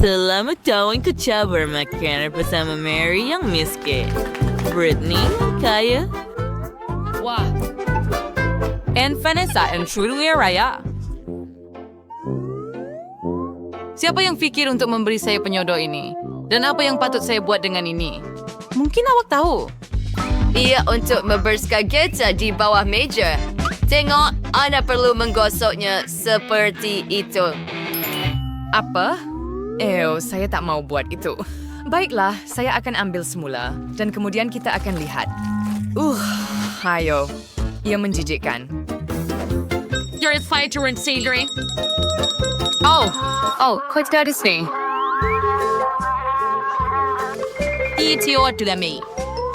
Selamat tahun ke cabar makanan bersama Mary yang miskin. Brittany, kaya. Wah. And Vanessa and Trulia Raya. Siapa yang fikir untuk memberi saya penyodoh ini? Dan apa yang patut saya buat dengan ini? Mungkin awak tahu. Ia untuk membersihkan kaca di bawah meja. Tengok, Anda perlu menggosoknya seperti itu. Apa? Saya tak mau buat itu. Baiklah, saya akan ambil semula. Dan kemudian kita akan lihat. Ayo. Ia menjijikkan. You're fighter and savory. Kau dari sini. Itu adalah Mei.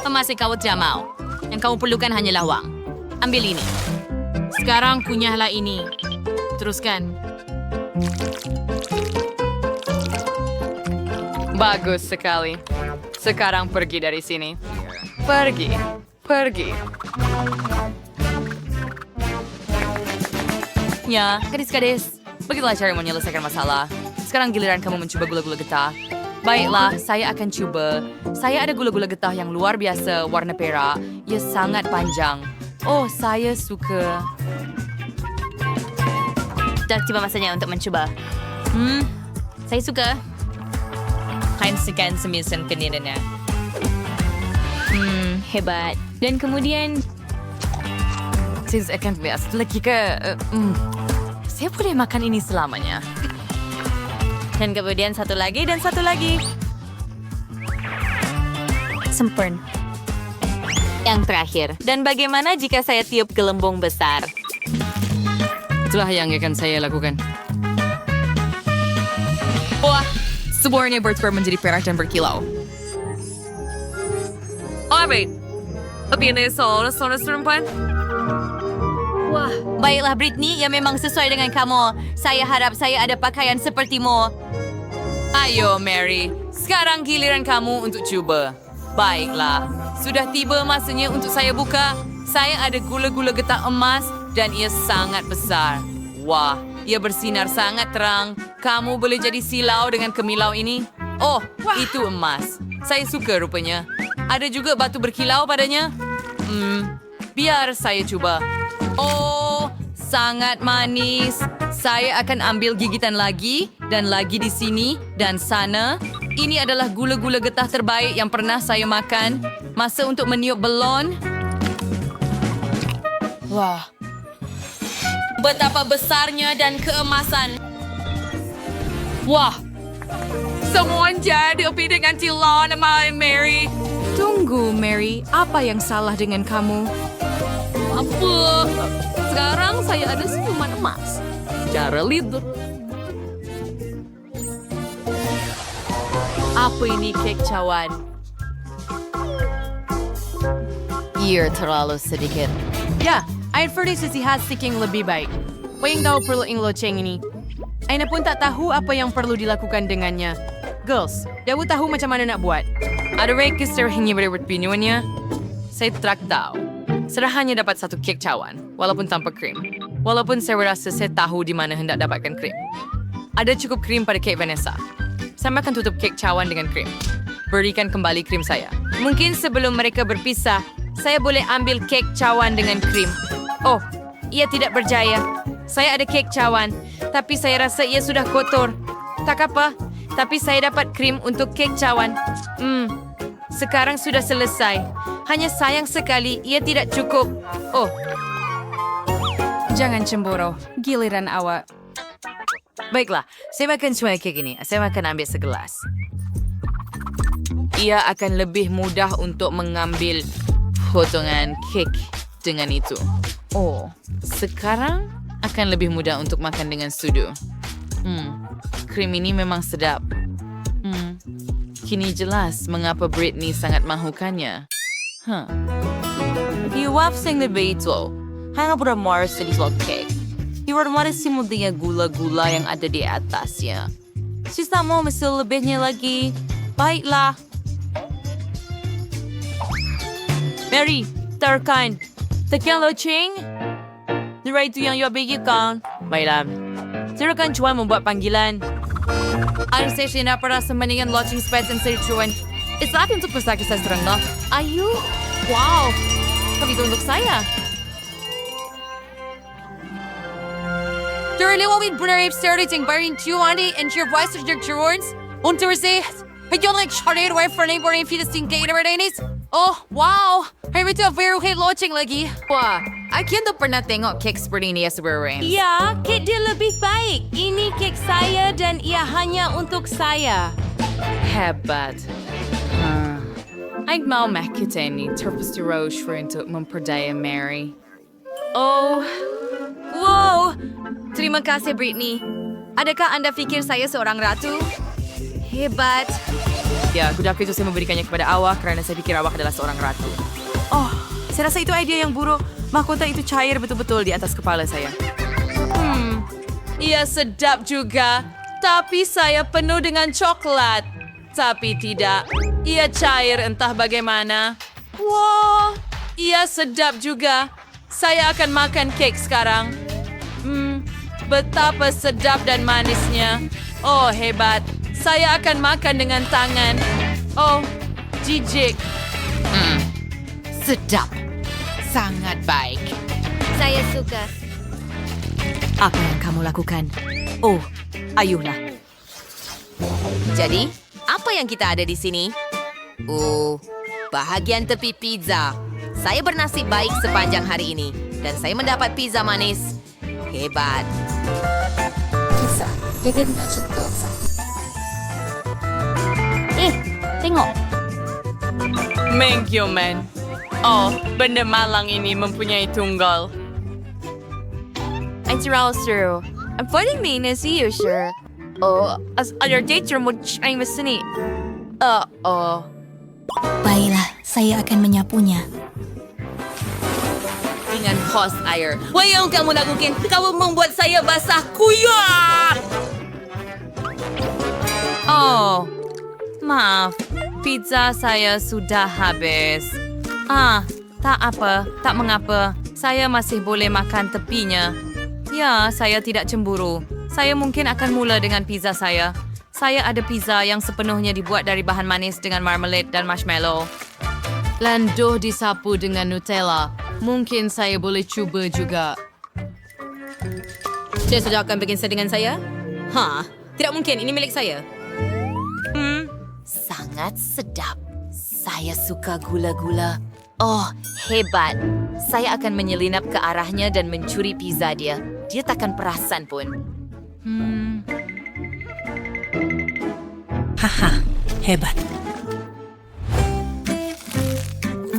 Masih kau tidak mau. Yang kau perlukan hanyalah wang. Ambil ini. Sekarang kunyahlah ini. Teruskan. Bagus sekali. Sekarang pergi dari sini. Pergi. Ya, gadis-gadis. Begitulah cara menyelesaikan masalah. Sekarang giliran kamu mencoba gula-gula getah. Baiklah, saya akan coba. Saya ada gula-gula getah yang luar biasa, warna perak. Ia sangat panjang. Oh, saya suka. Dah tiba masanya untuk mencuba. Saya suka. Heinsikan semisen peniranya. Hebat. Dan kemudian... Saya akan lihat lagi ke... Saya boleh makan ini selamanya. Dan kemudian satu lagi dan satu lagi. Sempurna. Yang terakhir. Dan bagaimana jika saya tiup gelembung besar? Itulah yang akan saya lakukan. Wah, Sebuahnya bertukar menjadi perak dan berkilau. wah. Baiklah Brittany, yang memang sesuai dengan kamu. Saya harap saya ada pakaian sepertimu. Ayo Mary, sekarang giliran kamu untuk coba. Baiklah, sudah tiba masanya untuk saya buka. Saya ada gula-gula getah emas dan ia sangat besar. Wah, ia bersinar sangat terang. Kamu boleh jadi silau dengan kemilau ini. Oh, itu emas. Saya suka rupanya. Ada juga batu berkilau padanya. Biar saya coba. Oh, sangat manis. Saya akan ambil gigitan lagi dan lagi di sini dan sana. Ini adalah gula-gula getah terbaik yang pernah saya makan. Masa untuk meniup belon. Wah. Betapa besarnya dan keemasan. Wah. Semua jadi api dengan Tilon sama Mary. Tunggu, Mary. Apa yang salah dengan kamu? Apa? Sekarang saya ada senyuman emas. Cara lidur. Apa ini kek cawan? Ia terlalu sedikit. Ya, air verdi sisi khas yang lebih baik. Payung tahu perlu ingloceng ini. Aina pun tak tahu apa yang perlu dilakukan dengannya. Girls, Dawu tahu macam mana nak buat. Ada rekis terhingga berbuat pinyuannya. Saya tak tahu. Saya hanya dapat satu kek cawan, walaupun tanpa krim. Walaupun saya rasa saya tahu di mana hendak dapatkan krim. Ada cukup krim pada kek Vanessa. Saya akan tutup kek cawan dengan krim. Berikan kembali krim saya. Mungkin sebelum mereka berpisah, saya boleh ambil kek cawan dengan krim. Oh, ia tidak berjaya. Saya ada kek cawan, tapi saya rasa ia sudah kotor. Tak apa, tapi saya dapat krim untuk kek cawan. Sekarang sudah selesai. Hanya sayang sekali ia tidak cukup. Oh. Jangan cemburu. Giliran awak. Baiklah, saya makan semua kek ini. Saya akan ambil segelas. Ia akan lebih mudah untuk mengambil potongan kek dengan itu. Oh, sekarang akan lebih mudah untuk makan dengan sudu. Krim ini memang sedap. Kini jelas mengapa Brittany sangat mahukannya. Iwaf sing na beito. Hanga pura mars sa little cake. Iwar marisimu dia gula-gula yang ada di atasnya. Sista mo masih lebihnya lagi. Baiklah. Mary, Tarkan. Takyan lo ching? Niray itu yang yabigi kan? Baiklah. Saya akan cuba membuat panggilan. Ang sesi na para sa maningan launching spreads and serituan. Isa akin untuk persakit sa serang na. Ayu! Wow! Kami untuk saya. Durlewawin Brunarip Starting Barin Tuani and your voice of your words. Unter say, I don't like Charade away for neighboring fetusing gator renis. Oh, wow! I read a very okay launching lagi. Wah, akin tu pernah tengok kek seperti ini ya sebenarnya. Ya, kek dia lebih baik. Ini kek saya dan ia hanya untuk saya. Hebat. Ay mau makita ni terpus di Roche for untuk memperdaya Mary. Oh, wow! Terima kasih, Britney. Adakah Anda fikir saya seorang ratu? Hebat. Ya, kudaku itu saya memberikannya kepada awak kerana saya pikir awak adalah seorang ratu. Oh, saya rasa itu idea yang buruk. Mahkota itu cair betul-betul di atas kepala saya. Ia sedap juga, tapi saya penuh dengan coklat. Tapi tidak, ia cair entah bagaimana. Wah, ia sedap juga. Saya akan makan kek sekarang. Betapa sedap dan manisnya. Oh, hebat. Saya akan makan dengan tangan. Oh, jijik. Sedap. Sangat baik. Saya suka. Apa yang kamu lakukan? Oh, ayuhlah. Jadi, apa yang kita ada di sini? Oh, bahagian tepi pizza. Saya bernasib baik sepanjang hari ini. Dan saya mendapat pizza manis. Hebat. Tengok. Thank you, man. Oh, benda malang ini mempunyai tunggal. Auntie Ralster, I'm putting me in a see you, sure. Oh, as other date room would trying with sini. Baiklah, saya akan menyapunya. Dengan hot air. What yang kamu lakukan? Kamu membuat saya basah kuyup! Oh, maaf. Pizza saya sudah habis. Tak apa, tak mengapa. Saya masih boleh makan tepinya. Ya, saya tidak cemburu. Saya mungkin akan mula dengan pizza saya. Saya ada pizza yang sepenuhnya dibuat dari bahan manis dengan marmalade dan marshmallow. Landoh disapu dengan Nutella. Mungkin saya boleh cuba juga. Saya sudah akan bikin dengan saya? Tidak mungkin. Ini milik saya. Sangat sedap. Saya suka gula-gula. Oh, hebat. Saya akan menyelinap ke arahnya dan mencuri pizza dia. Dia takkan perasan pun. Hebat.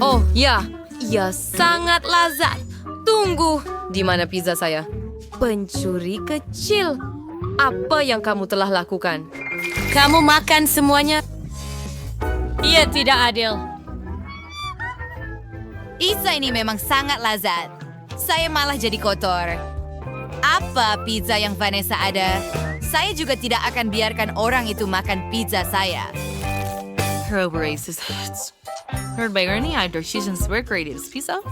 Oh, ya. Ia sangat lazat. Tunggu. Di mana pizza saya? Pencuri kecil. Apa yang kamu telah lakukan? Kamu makan semuanya? Ia tidak adil. Pizza ini memang sangat lazat. Saya malah jadi kotor. Apa pizza yang Vanessa ada? Saya juga tidak akan biarkan orang itu makan pizza saya. Her racist. Heard by Ernie, either she's in swear creatives. Pizza?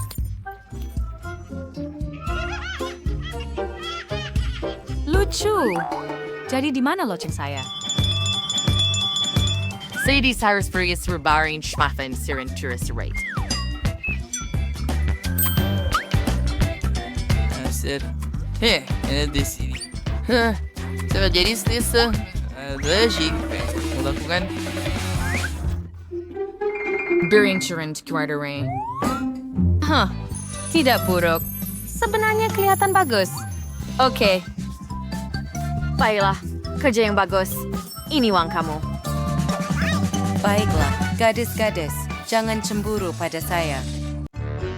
Lucu. Jadi di mana loceng saya? Sadie Cyrus Furious Rebaring Schmaffen Siren Tourist Rate. Sir, ada di sini. Saya jadi selesa. Ada sih melakukan. Berinsurance Quartering. Tidak buruk. Sebenarnya kelihatan bagus. Oke. Baiklah, kerja yang bagus. Ini uang kamu. Baiklah, gadis-gadis, jangan cemburu pada saya.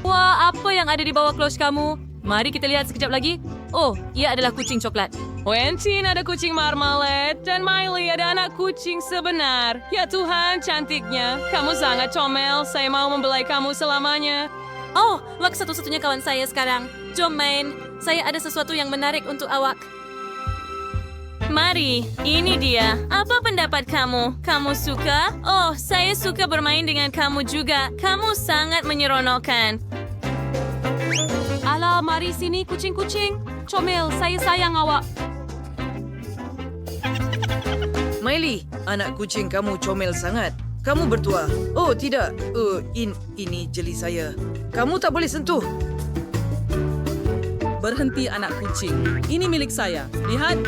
Wah, apa yang ada di bawah clothes kamu? Mari kita lihat sekejap lagi. Oh, ia adalah kucing coklat. Quentin ada kucing marmalade dan Miley ada anak kucing sebenar. Ya Tuhan, cantiknya. Kamu sangat comel. Saya mau membelai kamu selamanya. Oh, wak satu-satunya kawan saya sekarang. Jom main. Saya ada sesuatu yang menarik untuk awak. Mari, ini dia. Apa pendapat kamu? Kamu suka? Oh, saya suka bermain dengan kamu juga. Kamu sangat menyeronokkan. Alah, mari sini kucing-kucing. Comel, saya sayang awak. Miley, anak kucing kamu comel sangat. Kamu bertuah. Oh, tidak. Ini jeli saya. Kamu tak boleh sentuh. Berhenti anak kucing. Ini milik saya. Lihat.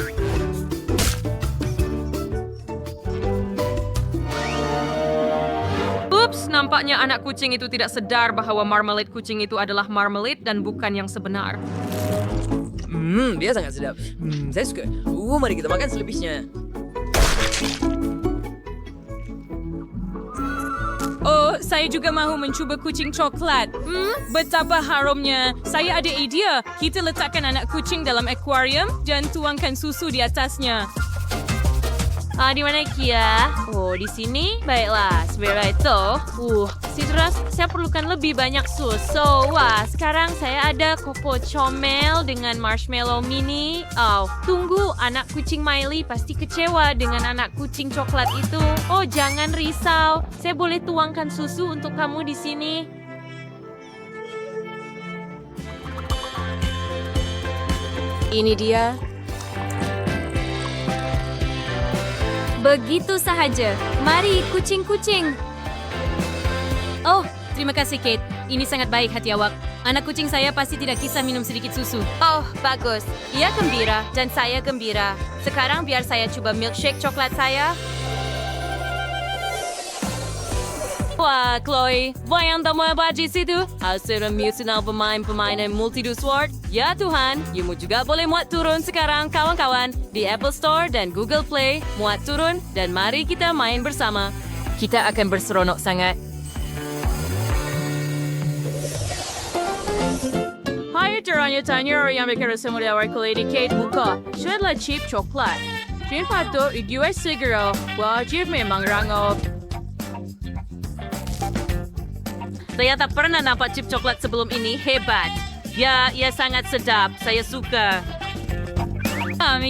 Ups, nampaknya anak kucing itu tidak sedar bahwa marmalade kucing itu adalah marmalade dan bukan yang sebenar. Dia sangat sedap. Saya suka. Mari kita makan selebihnya. Oh, saya juga mahu mencuba kucing coklat. Betapa harumnya. Saya ada idea. Kita letakkan anak kucing dalam akuarium dan tuangkan susu di atasnya. Di mana Kia? Oh, di sini? Baiklah, sebenarnya itu. Citrus, saya perlukan lebih banyak susu. Wah, sekarang saya ada Coco Comel dengan marshmallow mini. Oh, tunggu, anak kucing Miley pasti kecewa dengan anak kucing coklat itu. Oh, jangan risau. Saya boleh tuangkan susu untuk kamu di sini. Ini dia. Begitu sahaja. Mari, kucing-kucing. Oh, terima kasih Kate. Ini sangat baik hati awak. Anak kucing saya pasti tidak kisah minum sedikit susu. Oh, bagus. Ia gembira dan saya gembira. Sekarang biar saya coba milkshake coklat saya. Wah, Chloe, bayang tamu apa di situ? Hasil musical pemain-pemain multi-do sword. Ya Tuhan, kamu juga boleh muat turun sekarang kawan-kawan di Apple Store dan Google Play. Muat turun dan mari kita main bersama. Kita akan berseronok sangat. Hai, tanya yang berkira semua dari Lady Kate buka. Saya adalah chip coklat. Jangan patut dijual segera. Wajib memang rangop. Saya tak pernah nampak chip coklat sebelum ini. Hebat. Ya, ia sangat sedap. Saya suka.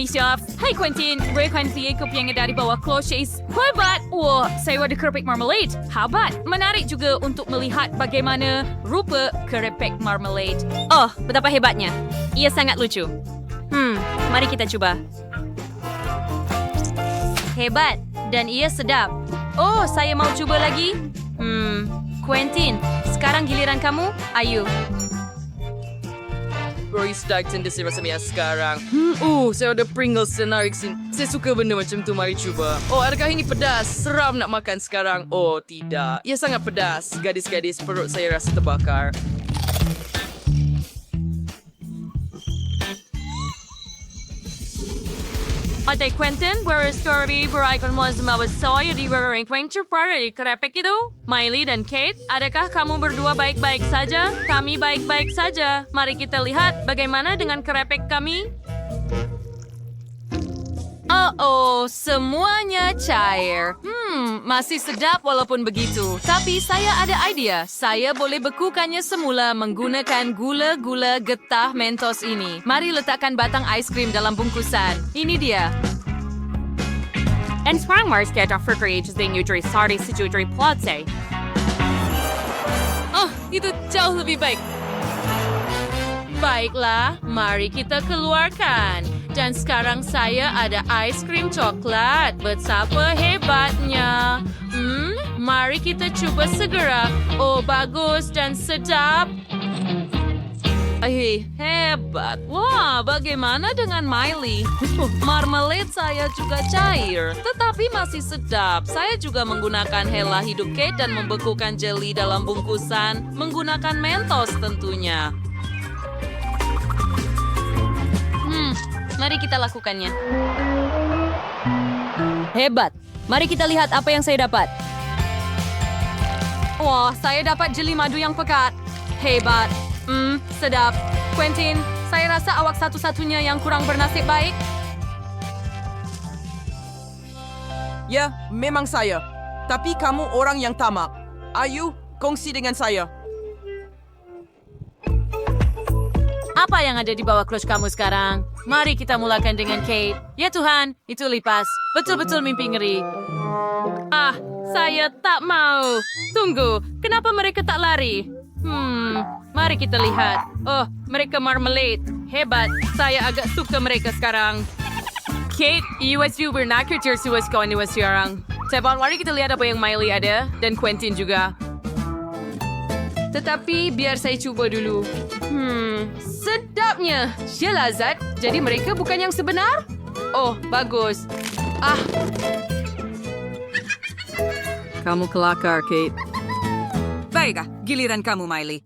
Chef. Hai Quentin. Rekonsi kopi yang dari bawah cloches. Hebat. Wah, saya ada keripik marmalade. Hebat. Menarik juga untuk melihat bagaimana rupa keripik marmalade. Oh, betapa hebatnya. Ia sangat lucu. Mari kita coba. Hebat. Dan ia sedap. Oh, saya mau coba lagi. Quentin, sekarang giliran kamu. Ayo. Roy Starkton di sini sekarang. Saya ada Pringles senarik sini. Saya suka benda macam tu, mari cuba. Oh, adakah ini pedas? Seram nak makan sekarang. Oh, tidak. Ia sangat pedas. Gadis-gadis, perut saya rasa terbakar. Ate Quentin, where is Kirby? Berikan mo semua saya di wearing Quentin pada di kerepek itu. Miley dan Kate, adakah kamu berdua baik-baik saja? Kami baik-baik saja. Mari kita lihat bagaimana dengan kerepek kami. Semuanya cair. Masih sedap walaupun begitu. Tapi saya ada idea. Saya boleh bekukannya semula menggunakan gula-gula getah mentos ini. Mari letakkan batang ais krim dalam bungkusan. Ini dia. And sekarang mari kita verkreasi dengan dari sari sejujurnya plotse. Oh, itu jauh lebih baik. Baiklah, mari kita keluarkan. Dan sekarang saya ada ais krim coklat. Betapa hebatnya. Mari kita coba segera. Oh, bagus dan sedap. Hebat. Wah, bagaimana dengan Miley? Marmalade saya juga cair, tetapi masih sedap. Saya juga menggunakan hela hidup Kate dan membekukan jeli dalam bungkusan. Menggunakan mentos tentunya. Mari kita lakukannya. Hebat. Mari kita lihat apa yang saya dapat. Wah, saya dapat jeli madu yang pekat. Hebat. Sedap. Quentin, saya rasa awak satu-satunya yang kurang bernasib baik. Ya, memang saya. Tapi kamu orang yang tamak. Ayo, kongsi dengan saya. Apa yang ada di bawah clutch kamu sekarang? Mari kita mulakan dengan Kate. Ya Tuhan, itu lipas. Betul-betul mimpi ngeri. Saya tak mau. Tunggu, kenapa mereka tak lari? Mari kita lihat. Oh, mereka marmalade. Hebat, saya agak suka mereka sekarang. Kate, iwas you bernakir tersuas kau ni sekarang. Tepan, mari kita lihat apa yang Miley ada dan Quentin juga. Tetapi biar saya cuba dulu. Sedapnya. Ya lazat. Jadi mereka bukan yang sebenar? Oh, bagus. Kamu kelakar, Kate. Baiklah, giliran kamu, Miley.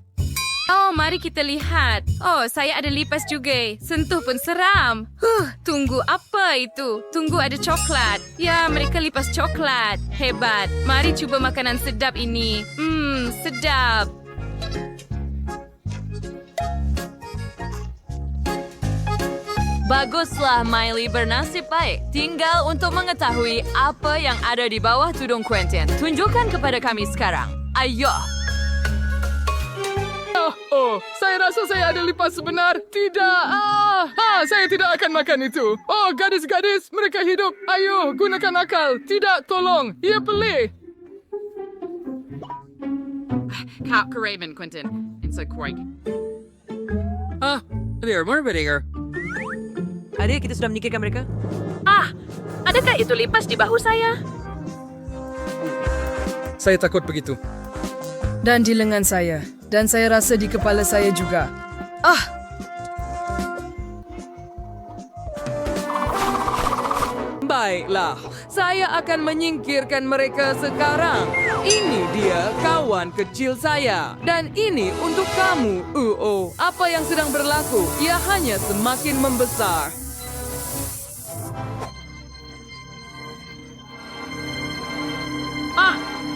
Oh, mari kita lihat. Oh, saya ada lipas juga. Sentuh pun seram. Tunggu, apa itu? Tunggu, ada coklat. Ya, mereka lipas coklat. Hebat. Mari cuba makanan sedap ini. Sedap. Baguslah, Miley, bernasib baik. Tinggal untuk mengetahui apa yang ada di bawah tudung Quentin. Tunjukkan kepada kami sekarang. Ayo. Oh, saya rasa saya ada lipas sebenar. Tidak. Saya tidak akan makan itu. Oh, gadis-gadis, mereka hidup. Ayo, gunakan akal. Tidak, tolong. Ia pelih. Kau keramen, Quentin. Inside Quake. Adik, kita sudah menyingkirkan mereka? Adakah itu lipas di bahu saya? Saya takut begitu. Dan di lengan saya. Dan saya rasa di kepala saya juga. Baiklah, saya akan menyingkirkan mereka sekarang. Ini dia kawan kecil saya. Dan ini untuk kamu. Apa yang sedang berlaku? Ia hanya semakin membesar.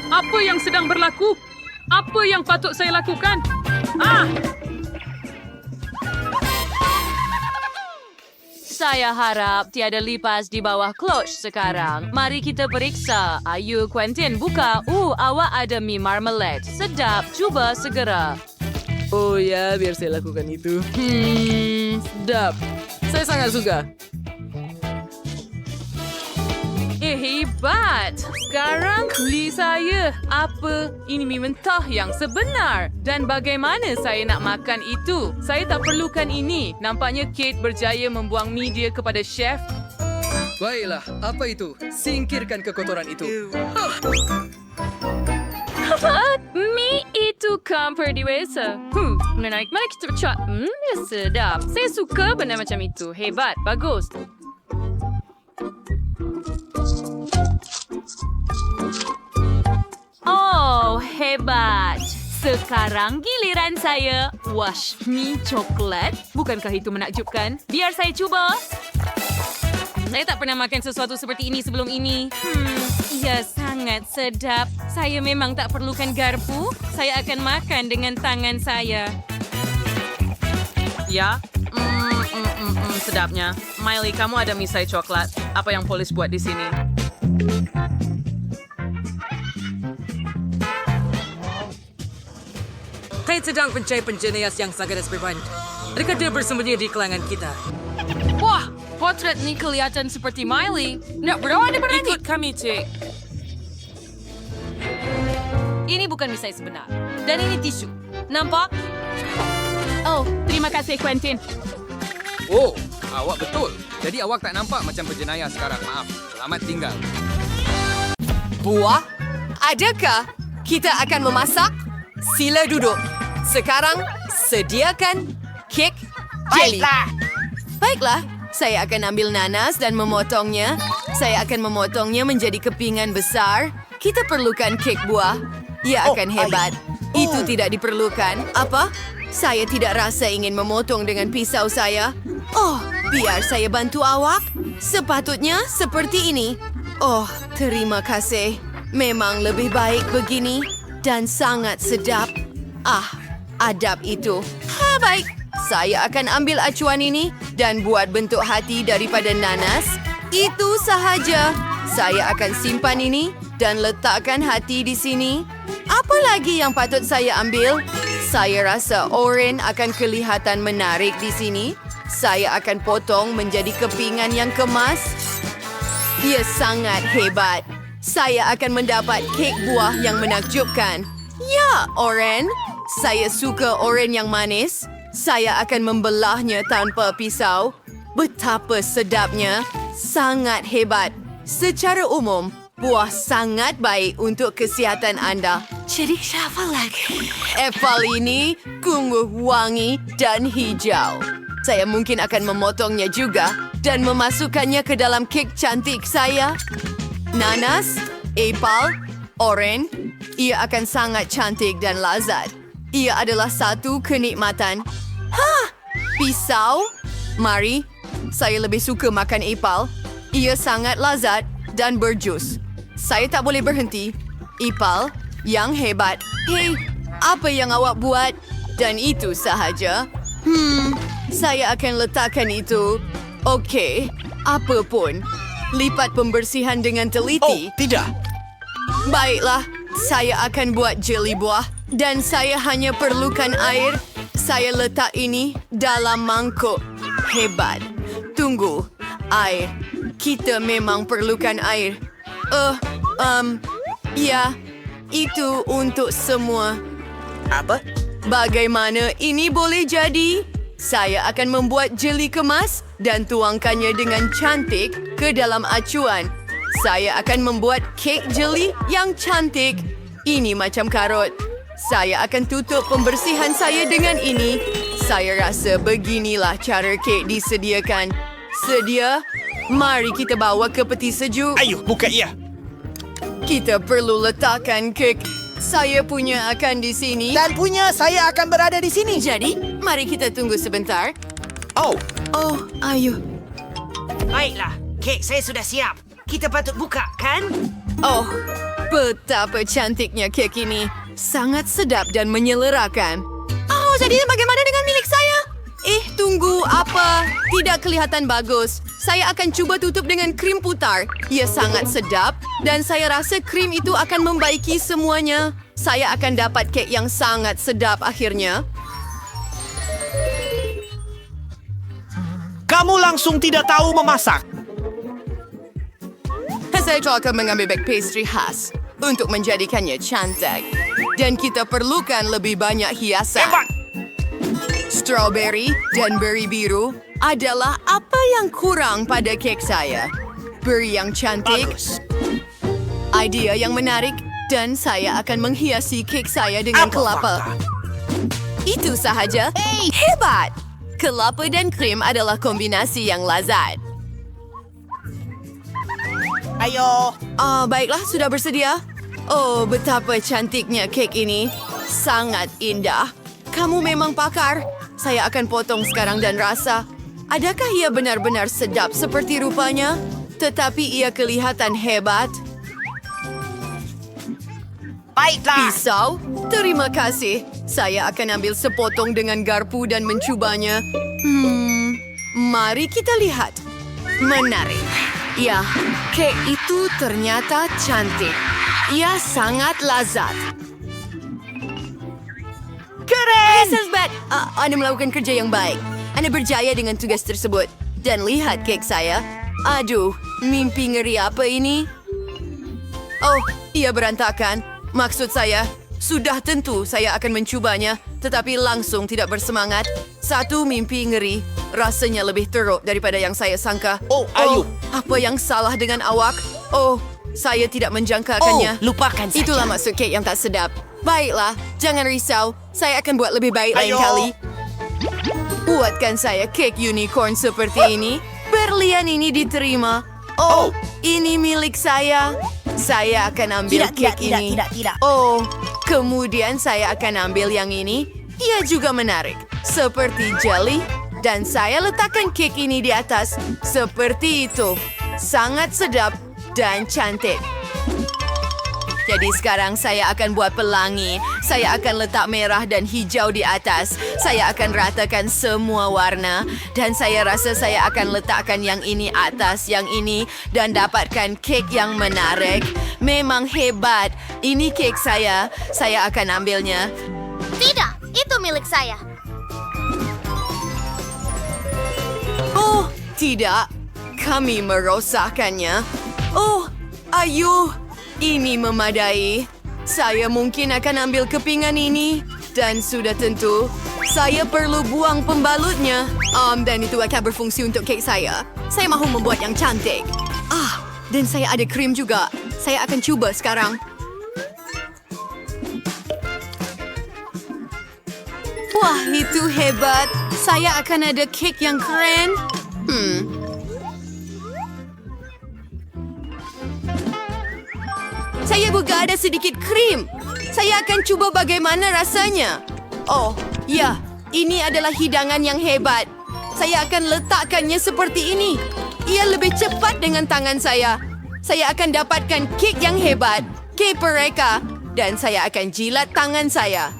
Apa yang sedang berlaku? Apa yang patut saya lakukan? Saya harap tiada lipas di bawah cloche sekarang. Mari kita periksa. Ayo, Quentin, buka. Awak ada mie marmalade. Sedap. Cuba segera. Oh ya, biar saya lakukan itu. Sedap. Saya sangat suka. Hebat. Sekarang kuli saya. Apa ini mie mentah yang sebenar? Dan bagaimana saya nak makan itu? Saya tak perlukan ini. Nampaknya Kate berjaya membuang mie dia kepada chef. Baiklah, apa itu? Singkirkan kekotoran itu. Mie itu campur dewasa. Menarik. Mari kita bercuak. Sedap. Saya suka benda macam itu. Hebat. Bagus. Oh, hebat. Sekarang giliran saya. Wash mie coklat. Bukankah itu menakjubkan? Biar saya cuba. Saya tak pernah makan sesuatu seperti ini sebelum ini. Ya, sangat sedap. Saya memang tak perlukan garpu. Saya akan makan dengan tangan saya. Ya? Sedapnya. Miley, kamu ada misai coklat. Apa yang polis buat di sini? Kate sedang mencari penjenis yang sangat desperan. Adakah dia bersembunyi di kalangan kita? Wah, potret ni kelihatan seperti Miley. Nak berapa ada berani? Ikut kami, Cik. Ini bukan misai sebenar. Dan ini tisu. Nampak? Oh, terima kasih, Quentin. Oh, awak betul. Jadi awak tak nampak macam penjenayah sekarang. Maaf. Selamat tinggal. Buah, adakah kita akan memasak? Sila duduk. Sekarang, sediakan kek jeli. Baiklah, saya akan ambil nanas dan memotongnya. Saya akan memotongnya menjadi kepingan besar. Kita perlukan kek buah. Ia akan hebat. Itu tidak diperlukan. Apa? Saya tidak rasa ingin memotong dengan pisau saya. Oh, biar saya bantu awak. Sepatutnya seperti ini. Oh, terima kasih. Memang lebih baik begini. Dan sangat sedap. Adab itu. Baik. Saya akan ambil acuan ini dan buat bentuk hati daripada nanas. Itu sahaja. Saya akan simpan ini dan letakkan hati di sini. Apa lagi yang patut saya ambil? Saya rasa oranye akan kelihatan menarik di sini. Saya akan potong menjadi kepingan yang kemas. Ia sangat hebat. Saya akan mendapat kek buah yang menakjubkan. Ya, oranye. Saya suka oranye yang manis. Saya akan membelahnya tanpa pisau. Betapa sedapnya. sangat hebat. Secara umum, buah sangat baik untuk kesihatan anda. Jadi siapa lagi? Apple ini sungguh wangi dan hijau. Saya mungkin akan memotongnya juga dan memasukkannya ke dalam kek cantik saya. Nanas, apel, oren, ia akan sangat cantik dan lazat. Ia adalah satu kenikmatan. Pisau? Mari, saya lebih suka makan apel. Ia sangat lazat dan berjus. Saya tak boleh berhenti. Apel yang hebat. Hei, apa yang awak buat? Dan itu sahaja. Saya akan letakkan itu. Okey, apa pun. Lipat pembersihan dengan teliti. Tidak. Baiklah, saya akan buat jeli buah. Dan saya hanya perlukan air. Saya letak ini dalam mangkuk. Hebat. Tunggu. Air. Kita memang perlukan air. Ya. Itu untuk semua. Apa? Bagaimana ini boleh jadi? Saya akan membuat jeli kemas dan tuangkannya dengan cantik ke dalam acuan. Saya akan membuat kek jeli yang cantik. Ini macam karot. Saya akan tutup pembersihan saya dengan ini. Saya rasa beginilah cara kek disediakan. Sedia? Mari kita bawa ke peti sejuk. Ayo, buka ia. Kita perlu letakkan kek. Saya punya akan di sini. Dan punya saya akan berada di sini. Jadi, mari kita tunggu sebentar. Oh, Ayo. Baiklah, kek saya sudah siap. Kita patut buka, kan? Oh, betapa cantiknya kek ini. Sangat sedap dan menyelerakan. Oh, jadi bagaimana dengan milik saya? Tunggu, apa? Tidak kelihatan bagus. Saya akan cuba tutup dengan krim putar. Ia sangat sedap dan saya rasa krim itu akan membaiki semuanya. Saya akan dapat kek yang sangat sedap akhirnya. kamu langsung tidak tahu memasak. Saya akan mengambil beg pastry khas untuk menjadikannya cantik. Dan kita perlukan lebih banyak hiasan. Hebat! Strawberry dan beri biru adalah apa yang kurang pada kek saya. Beri yang cantik, Bagus. idea yang menarik, dan saya akan menghiasi kek saya dengan Apa kelapa. fakta? Itu sahaja. Hebat! Kelapa dan krim adalah kombinasi yang lazat. Ayo. Baiklah, sudah bersedia? Oh, betapa cantiknya kek ini. Sangat indah. Kamu memang pakar. Saya akan potong sekarang dan rasa. Adakah ia benar-benar sedap seperti rupanya? Tetapi ia kelihatan hebat. Baiklah. Pisau? Terima kasih. Saya akan ambil sepotong dengan garpu dan mencubanya. Mari kita lihat. Menarik. Ya, kek itu ternyata cantik. Ia sangat lazat. Keren! Mrs. Bat, Anda melakukan kerja yang baik. Anda berjaya dengan tugas tersebut. Dan lihat kek saya. Aduh, mimpi ngeri apa ini? Oh, ia berantakan. Maksud saya, sudah tentu saya akan mencubanya, tetapi langsung tidak bersemangat. Satu mimpi ngeri, rasanya lebih teruk daripada yang saya sangka. Oh, ayo. Apa yang salah dengan awak? Oh, saya tidak menjangkakannya. Lupakan saja. Itulah maksud kek yang tak sedap. Baiklah, jangan risau. Saya akan buat lebih baik lain Ayo. kali. Buatkan saya kek unicorn seperti ini. Berlian ini diterima. Oh, ini milik saya. Saya akan ambil kek ini. Tidak. Oh, kemudian saya akan ambil yang ini. Ia juga menarik. Seperti jelly. Dan saya letakkan kek ini di atas. Seperti itu. Sangat sedap dan cantik. Jadi sekarang saya akan buat pelangi. Saya akan letak merah dan hijau di atas. Saya akan ratakan semua warna. Dan saya rasa saya akan letakkan yang ini atas yang ini. Dan dapatkan kek yang menarik. Memang hebat. Ini kek saya. Saya akan ambilnya. Tidak, itu milik saya. Oh, tidak. Kami merosakkannya. Oh, ayo. Ini memadai. Saya mungkin akan ambil kepingan ini. Dan sudah tentu, saya perlu buang pembalutnya. Dan itu akan berfungsi untuk kek saya. Saya mahu membuat yang cantik. Dan saya ada krim juga. Saya akan cuba sekarang. Wah, itu hebat. Saya akan ada kek yang keren. Saya juga ada sedikit krim. Saya akan cuba bagaimana rasanya. Oh, ya. Ini adalah hidangan yang hebat. Saya akan letakkannya seperti ini. Ia lebih cepat dengan tangan saya. Saya akan dapatkan kek yang hebat. Kek mereka. Dan saya akan jilat tangan saya.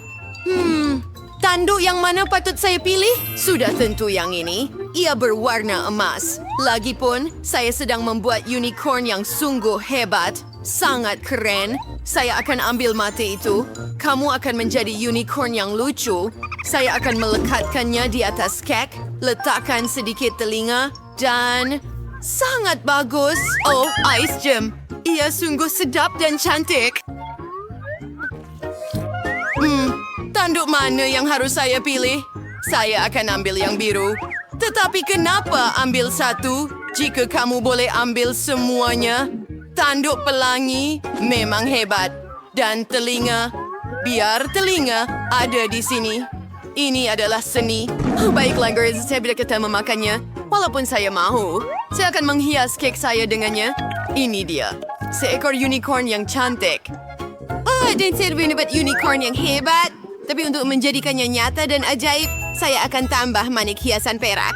Tanduk yang mana patut saya pilih? Sudah tentu yang ini. Ia berwarna emas. Lagipun, saya sedang membuat unicorn yang sungguh hebat. Sangat keren. Saya akan ambil mata itu. Kamu akan menjadi unicorn yang lucu. Saya akan melekatkannya di atas kek. Letakkan sedikit telinga. Dan... sangat bagus. Oh, ice gem. Ia sungguh sedap dan cantik. Tanduk mana yang harus saya pilih? Saya akan ambil yang biru. Tetapi kenapa ambil satu jika kamu boleh ambil semuanya? Tanduk pelangi memang hebat. Dan telinga, biar telinga ada di sini. Ini adalah seni. Baiklah, girls, saya tidak kata memakannya. Walaupun saya mahu, saya akan menghias kek saya dengannya. Ini dia, seekor unicorn yang cantik. Dan saya mendapat unicorn yang hebat. Tapi untuk menjadikannya nyata dan ajaib, saya akan tambah manik hiasan perak.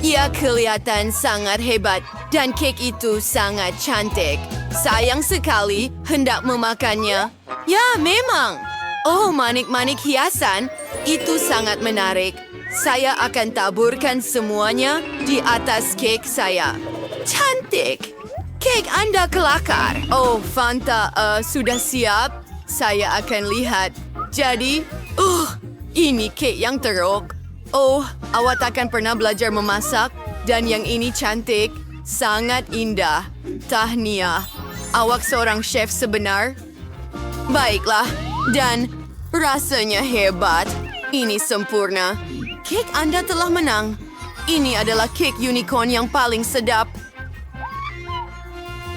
Ia kelihatan sangat hebat dan kek itu sangat cantik. Sayang sekali hendak memakannya. Ya, memang. Oh, manik-manik hiasan. Itu sangat menarik. Saya akan taburkan semuanya di atas kek saya. Cantik. Kek Anda kelakar. Oh, Fanta, sudah siap? Saya akan lihat. Jadi, ini kek yang teruk. Oh, awak takkan pernah belajar memasak? Dan yang ini cantik. Sangat indah. Tahniah. Awak seorang chef sebenar? Baiklah. Dan rasanya hebat. Ini sempurna. Kek Anda telah menang. Ini adalah kek unicorn yang paling sedap.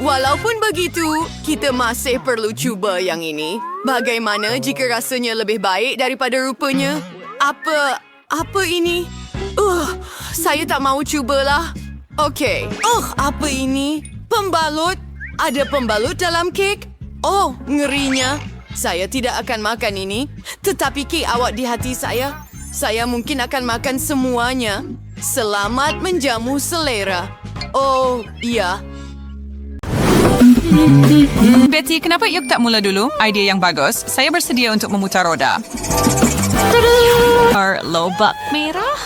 Walaupun begitu, kita masih perlu cuba yang ini. Bagaimana jika rasanya lebih baik daripada rupanya? Apa ini? Saya tak mahu cubalah. Okey. Apa ini? Pembalut? Ada pembalut dalam kek? Oh, ngerinya. Saya tidak akan makan ini. Tetapi kek awak di hati saya. Saya mungkin akan makan semuanya. Selamat menjamu selera. Oh, iya. Betty, kenapa Yuk tak mula dulu? Idea yang bagus. Saya bersedia untuk memutar roda. Lobak merah?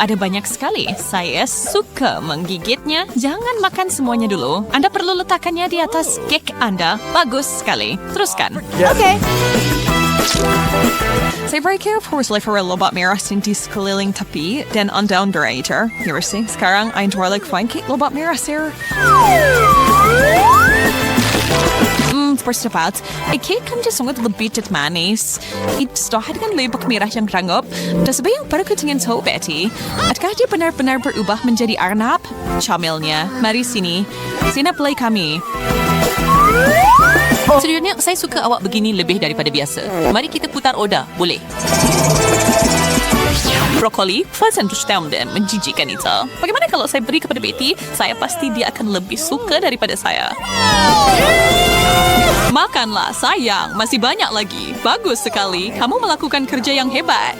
Ada banyak sekali. Saya suka menggigitnya. Jangan makan semuanya dulu. Anda perlu letakkannya di atas kek Anda. Bagus sekali. Teruskan. Okey. Saya beri careful level lobak merah di sekeliling tepi dan anda underrated. Ngerti? Sekarang saya tuarlik fine kek lobak merah, sir. Percepat, kek kan sangat lebih manis. Ditambah dengan lebak merah yang rangup. Dan sebayang baru ketinggian tahu, Betty. Adakah dia benar-benar berubah menjadi arnab? Comilnya. Mari sini. Sini play kami. Sejujurnya, saya suka awak begini lebih daripada biasa. Mari kita putar oda, boleh? Brokoli, pleasant dan menjijikan itu. Bagaimana kalau saya beri kepada Betty? Saya pasti dia akan lebih suka daripada saya. Makanlah, sayang. Masih banyak lagi. Bagus sekali. Kamu melakukan kerja yang hebat.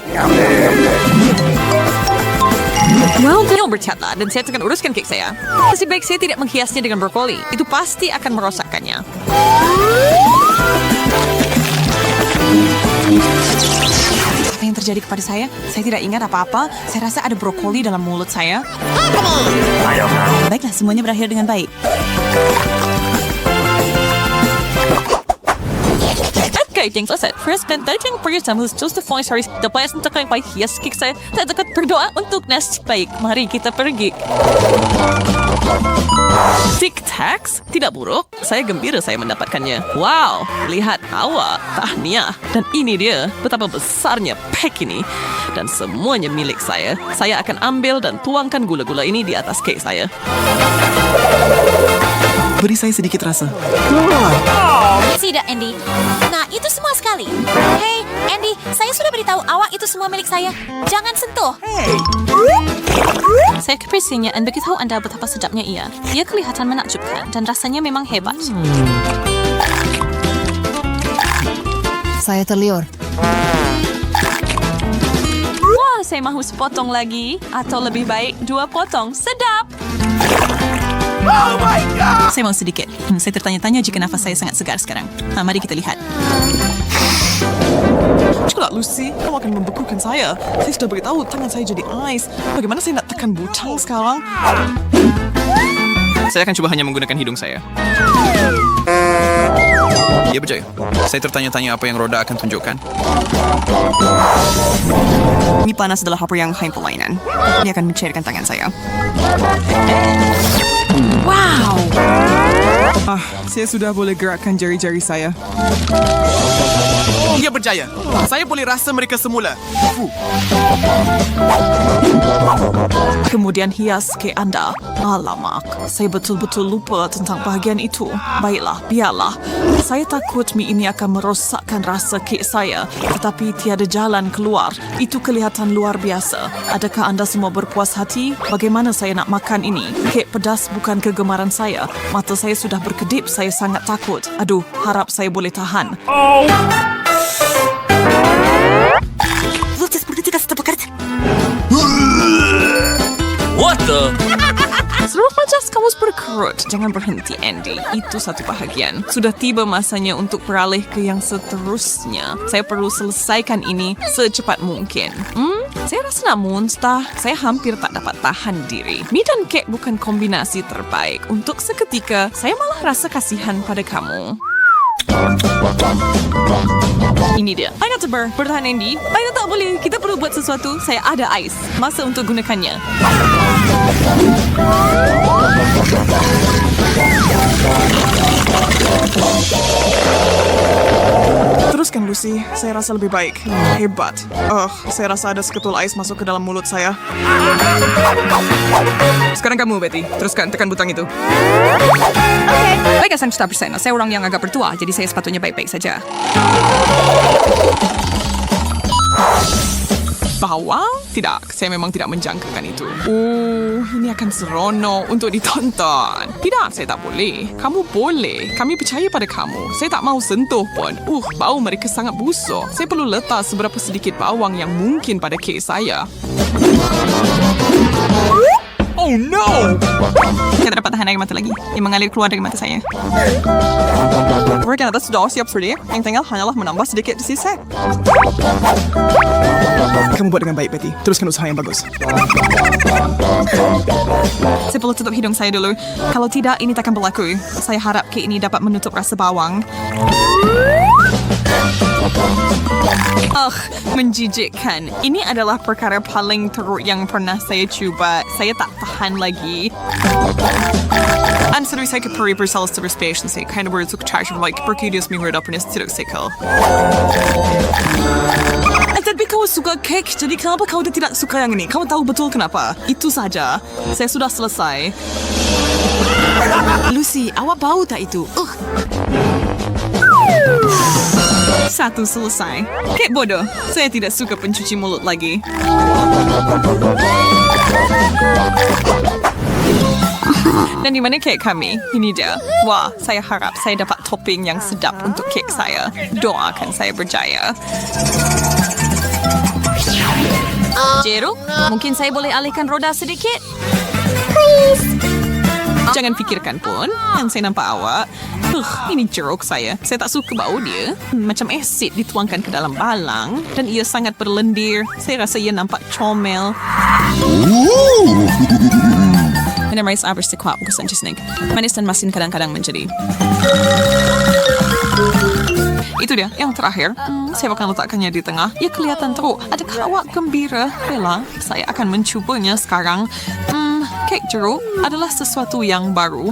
Well, jangan bercatlah dan saya akan uruskan kek saya. Masih baik saya tidak menghiasnya dengan brokoli. Itu pasti akan merosakkannya. Apa yang terjadi kepada saya? Saya tidak ingat apa-apa. Saya rasa ada brokoli dalam mulut saya. Baiklah, semuanya berakhir dengan baik. Dating selesai. Presiden dating bersama Joseph Foyce dapat sentuhkan baik hias kek saya. Saya dekat berdoa untuk nasib baik. Mari kita pergi. Tic-tacs? Tidak buruk. Saya gembira saya mendapatkannya. Wow, lihat awak. Tahniah. Dan ini dia betapa besarnya pack ini. Dan semuanya milik saya. Saya akan ambil dan tuangkan gula-gula ini di atas kek saya. Beri saya sedikit rasa. Tidak, Andy. Nah, itu semua sekali. Hei, Andy, saya sudah beritahu awak itu semua milik saya. Jangan sentuh. Saya kepresinya dan beritahu anda betapa sedapnya ia. Ia kelihatan menakjubkan dan rasanya memang hebat. Saya terliur. Wah, saya mahu sepotong lagi. Atau lebih baik, 2 potong. Sedap! Oh my God! Saya mau sedikit. Saya tertanya-tanya jika nafas saya sangat segar sekarang. Mari kita lihat. Cepat, Lucy. Kamu akan membekukan saya. Saya sudah beritahu tangan saya jadi ais. Bagaimana saya nak tekan butang sekarang? Saya akan coba hanya menggunakan hidung saya. Ya, berjaya. Saya tertanya-tanya apa yang roda akan tunjukkan. Ini panas adalah apa yang hain permainan. Ini akan mencairkan tangan saya. Wow! Saya sudah boleh gerakkan jari-jari saya. Ia berjaya. Saya boleh rasa mereka semula. Kemudian hias kek anda. Alamak, saya betul-betul lupa tentang bahagian itu. Baiklah, biarlah. Saya takut mie ini akan merosakkan rasa kek saya. Tetapi tiada jalan keluar. Itu kelihatan luar biasa. Adakah anda semua berpuas hati? Bagaimana saya nak makan ini? Kek pedas bukan kegemaran saya. Mata saya sudah berkedip. Saya sangat takut. Aduh, harap saya boleh tahan. What the? Seluruh majas kamu berkerut. Jangan berhenti, Andy. Itu satu bahagian. Sudah tiba masanya untuk beralih ke yang seterusnya. Saya perlu selesaikan ini secepat mungkin. Saya rasa nak muntah. Saya hampir tak dapat tahan diri. Mie dan kek bukan kombinasi terbaik. Untuk seketika, saya malah rasa kasihan pada kamu. Ini dia. Ayo tebar, bertahan Andy. Ayo tak boleh, kita perlu buat sesuatu. Saya ada ais. Masa untuk gunakannya. Teruskan, Lucy. Saya rasa lebih baik. Hebat. Saya rasa ada seketul ais masuk ke dalam mulut saya. Sekarang kamu, Betty. Teruskan, tekan butang itu. Baik, saya 100%. Saya orang yang agak bertua, jadi saya sepatutnya baik-baik saja. Bawang? Tidak, saya memang tidak menjangkakan itu. Ini akan seronok untuk ditonton. Tidak, saya tak boleh. Kamu boleh. Kami percaya pada kamu. Saya tak mau sentuh pun. Bau mereka sangat busuk. Saya perlu letak seberapa sedikit bawang yang mungkin pada kek saya. Oh no! Saya tak dapat tahan air mata lagi. Ia mengalir keluar dari mata saya. Rekan atas sudah siap sedia. Yang tinggal hanyalah menambah sedikit di sisa. Kamu buat dengan baik, Betty. Teruskan usaha yang bagus. Saya perlu tutup hidung saya dulu. Kalau tidak, ini takkan berlaku. Saya harap kek ini dapat menutup rasa bawang. Menjijikkan. Ini adalah perkara paling teruk yang pernah saya cuba. Saya tak tahan lagi. Answer saya keperi bersalah secara spesial saya. Karena berusuk charge like berkidius minggu dapat tidak sekal. Tapi kau suka kek, jadi kenapa kau tidak suka yang ini? Kau tahu betul kenapa? Itu saja. Saya sudah selesai. Lucy, awak bau tak itu? Satu selesai. Kek bodoh. Saya tidak suka pencuci mulut lagi. Dan di mana kek kami? Ini dia. Wah, saya harap saya dapat topping yang sedap untuk kek saya. Doakan saya berjaya. Jeruk, mungkin saya boleh alihkan roda sedikit? Jangan fikirkan pun. Yang saya nampak awak. Ini jeruk saya. Saya tak suka bau dia. Macam asid dituangkan ke dalam balang. Dan ia sangat berlendir. Saya rasa ia nampak comel. Minum ais abis sekuat bukan cisnik. Manis dan masin kadang-kadang menjadi. itu dia, yang terakhir. Saya akan letakkannya di tengah. Ia kelihatan teruk. Adakah awak gembira? Bella, saya akan mencubanya sekarang. Kek jeruk adalah sesuatu yang baru.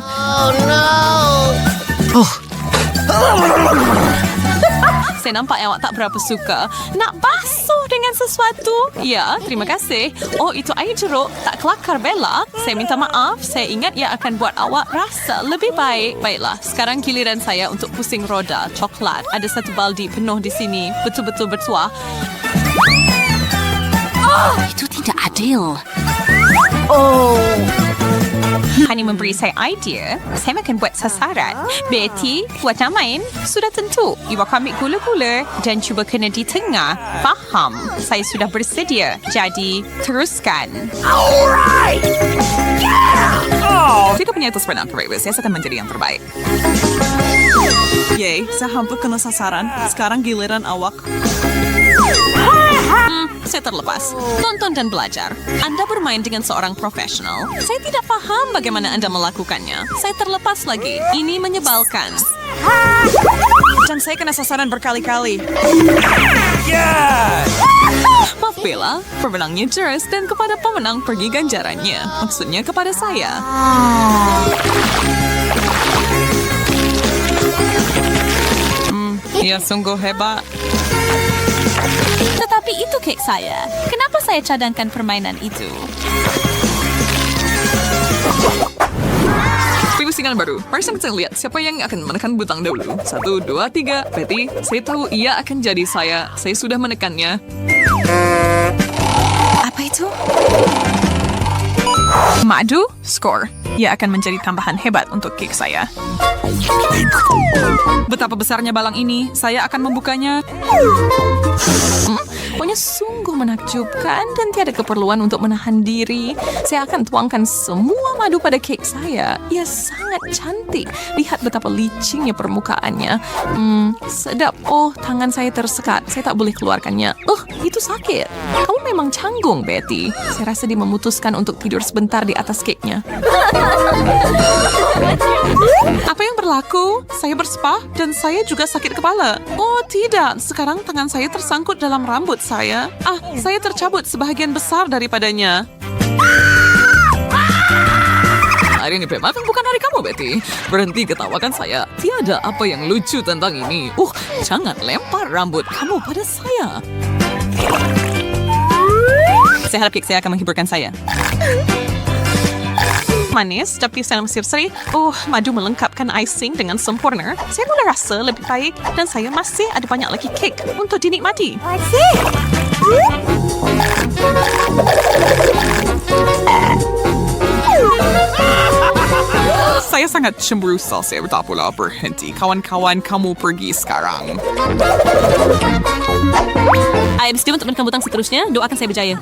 Saya nampak awak tak berapa suka. Nak basuh dengan sesuatu? Ya, terima kasih. Oh, itu air jeruk. Tak kelakar, Bella. Saya minta maaf. Saya ingat ia akan buat awak rasa lebih baik. Baiklah, sekarang giliran saya untuk pusing roda coklat. Ada satu baldi penuh di sini. Betul-betul bertuah. Oh, itu tidak adil. Hani memberi saya idea. Saya makan buat sasaran. Betty, buat nak main? Sudah tentu. Ibu akan ambil gula-gula dan cuba kena di tengah. Faham? Saya sudah bersedia. Jadi, teruskan. Alright! Yeah! Jika punya itu sebenarnya terbaik, saya akan menjadi yang terbaik. Yeay, saya hampir kena sasaran. Sekarang giliran awak. Saya terlepas. Tonton dan belajar. Anda bermain dengan seorang profesional. Saya tidak paham bagaimana Anda melakukannya. Saya terlepas lagi. Ini menyebalkan. Dan saya kena sasaran berkali-kali. Maaf Bella, pemenangnya jelas dan kepada pemenang pergi ganjarannya. Maksudnya kepada saya. Ya sungguh hebat. Tetapi itu kek saya. Kenapa saya cadangkan permainan itu? Pusingan baru. Mari kita lihat siapa yang akan menekan butang dahulu. 1, 2, 3. Betty, saya tahu ia akan jadi saya. Saya sudah menekannya. Apa itu? Madu, skor. Ia akan menjadi tambahan hebat untuk kek saya. Betapa besarnya balang ini, saya akan membukanya. Pokoknya sungguh menakjubkan dan tiada keperluan untuk menahan diri. Saya akan tuangkan semua madu pada kek saya. Ia sangat cantik. Lihat betapa licinnya permukaannya. Sedap. Oh, tangan saya tersekat. Saya tak boleh keluarkannya. Itu sakit. Kamu memang canggung, Betty. Saya rasa dia memutuskan untuk tidur sebentar di atas keknya. Apa yang berlaku? Saya bersepah dan saya juga sakit kepala. Oh, tidak. Sekarang tangan saya tersangkut dalam rambut saya. Saya tercabut sebahagian besar daripadanya. Hari ini memang bukan hari kamu, Betty. Berhenti ketawakan saya. Tiada apa yang lucu tentang ini. Jangan lempar rambut kamu pada saya. Saya harap kek saya akan menghiburkan saya. Manis, tapi saya masih seri. Madu melengkapkan icing dengan sempurna. Saya mulai rasa lebih baik dan saya masih ada banyak lagi kek untuk dinikmati. Saya sangat cemburu saya tak pula berhenti. Kawan-kawan, kamu pergi sekarang. Saya bersedia untuk menekan butang seterusnya. Doakan saya berjaya.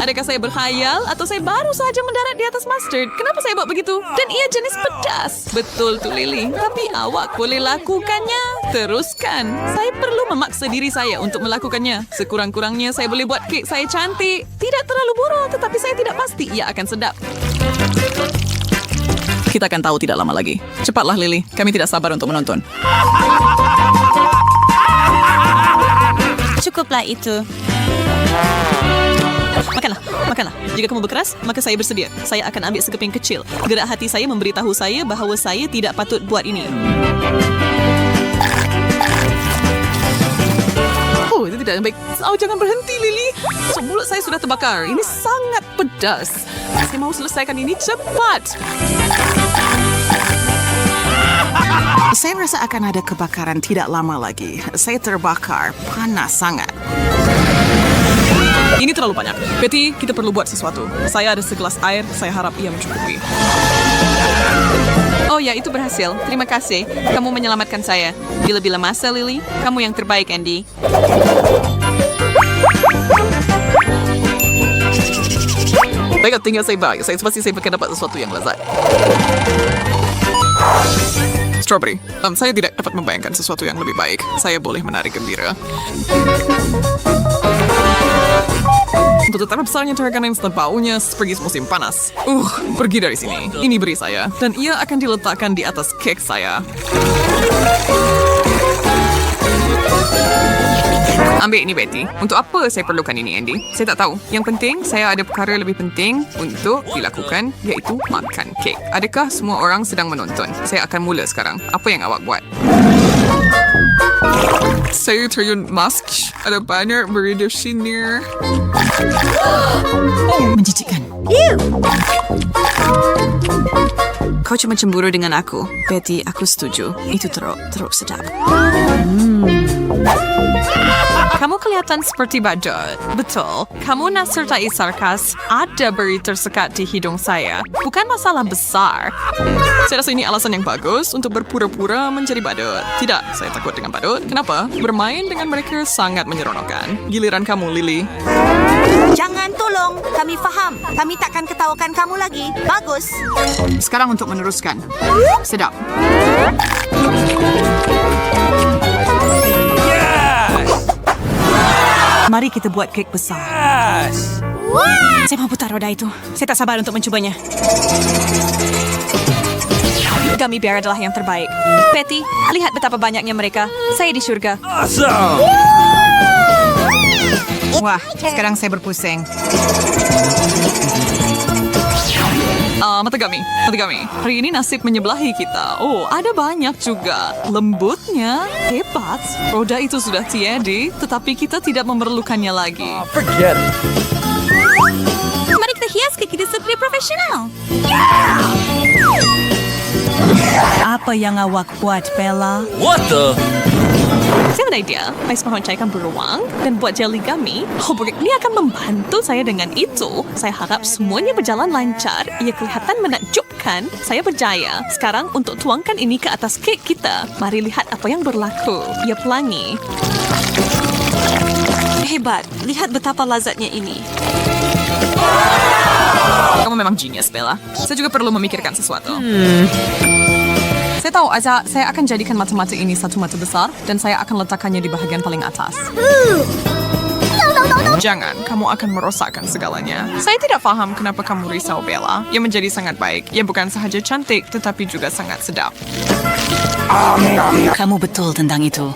Adakah saya berkhayal atau saya baru saja mendarat di atas mustard? Kenapa saya buat begitu? Dan ia jenis pedas. Betul tu, Lily. Tapi awak boleh lakukannya. Teruskan. Saya perlu memaksa diri saya untuk melakukannya. Sekurang-kurangnya saya boleh buat kek saya cantik. Tidak terlalu buruk, tetapi saya tidak pasti ia akan sedap. Kita akan tahu tidak lama lagi. Cepatlah, Lily. Kami tidak sabar untuk menonton. Cukuplah itu. Makanlah. Jika kamu berkeras, maka saya bersedia. Saya akan ambil sekeping kecil. Gerak hati saya memberitahu saya bahawa saya tidak patut buat ini. Itu tidak baik. Jangan berhenti, Lily. Mulut saya sudah terbakar. Ini sangat pedas. Saya mau selesaikan ini cepat. Saya rasa akan ada kebakaran tidak lama lagi. Saya terbakar. Panas sangat. Ini terlalu banyak. Betty, kita perlu buat sesuatu. Saya ada segelas air. Saya harap ia mencukupi. Oh ya, itu berhasil. Terima kasih. Kamu menyelamatkan saya. Bila-bila masa, Lily. Kamu yang terbaik, Andy. Baiklah, tinggal saya balik. Saya pasti saya akan dapat sesuatu yang lezat. Strawberry. Saya tidak dapat membayangkan sesuatu yang lebih baik. Saya boleh menari gembira. Untuk tetap besarnya terkadang setelah baunya seperti musim panas. Pergi dari sini. Ini beri saya. Dan ia akan diletakkan di atas kek saya. Ambil ini, Betty. Untuk apa saya perlukan ini, Andy? Saya tak tahu. Yang penting, saya ada perkara lebih penting untuk dilakukan, iaitu makan kek. Adakah semua orang sedang menonton? Saya akan mula sekarang. Apa yang awak buat? Saya terjun mask. Ada banyak berita sini. Menjijikkan. Kau cuma cemburu dengan aku. Betty, aku setuju. Itu teruk sedap. Kamu kelihatan seperti badut. Betul. Kamu nak sertai sarkas. Ada beri tersekat di hidung saya. Bukan masalah besar. Saya rasa ini alasan yang bagus untuk berpura-pura menjadi badut. Tidak, saya takut dengan badut. Kenapa? Bermain dengan mereka sangat menyeronokkan. Giliran kamu, Lily. Jangan tolong. Kami faham. Kami takkan ketawakan kamu lagi. Bagus. Sekarang untuk meneruskan. Sedap. Mari kita buat kek besar. Saya mahu putar roda itu. Saya tak sabar untuk mencubanya. Gummy bear adalah yang terbaik. Betty, lihat betapa banyaknya mereka. Saya di syurga. Wah, sekarang saya berpusing. Mata kami. Hari ini nasib menyebelahi kita. Oh, ada banyak juga. Lembutnya, hebat. Roda itu sudah tiada, tetapi kita tidak memerlukannya lagi. Forget it. Mari kita hias kek kita seperti profesional. Apa yang awak buat, Bella? What the? Saya ada idea. Ais meroncaikan beruang dan buat jelly gummy. Ini akan membantu saya dengan itu. Saya harap semuanya berjalan lancar. Ia kelihatan menakjubkan. Saya berjaya. Sekarang untuk tuangkan ini ke atas kek kita. Mari lihat apa yang berlaku. Ia pelangi. Hebat. Lihat betapa lazatnya ini. Kamu memang genius, Bella. Saya juga perlu memikirkan sesuatu. Saya tahu, Aza, saya akan jadikan mata-mata ini satu mata besar dan saya akan letakkannya di bahagian paling atas. Jangan, kamu akan merosakkan segalanya. Saya tidak faham kenapa kamu risau, Bella. Ia menjadi sangat baik. Ia bukan sahaja cantik, tetapi juga sangat sedap. Kamu betul tentang itu.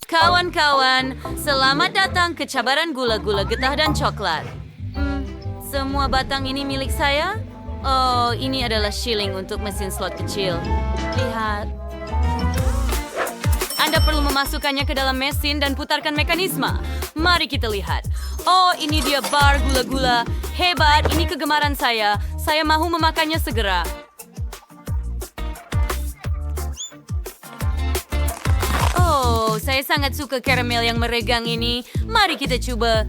Kawan-kawan, selamat datang ke cabaran gula-gula getah dan coklat. Semua batang ini milik saya? Oh, ini adalah shilling untuk mesin slot kecil. Lihat. Anda perlu memasukkannya ke dalam mesin dan putarkan mekanisme. Mari kita lihat. Oh, ini dia bar gula-gula. Hebat, ini kegemaran saya. Saya mahu memakannya segera. Oh, saya sangat suka karamel yang meregang ini. Mari kita coba.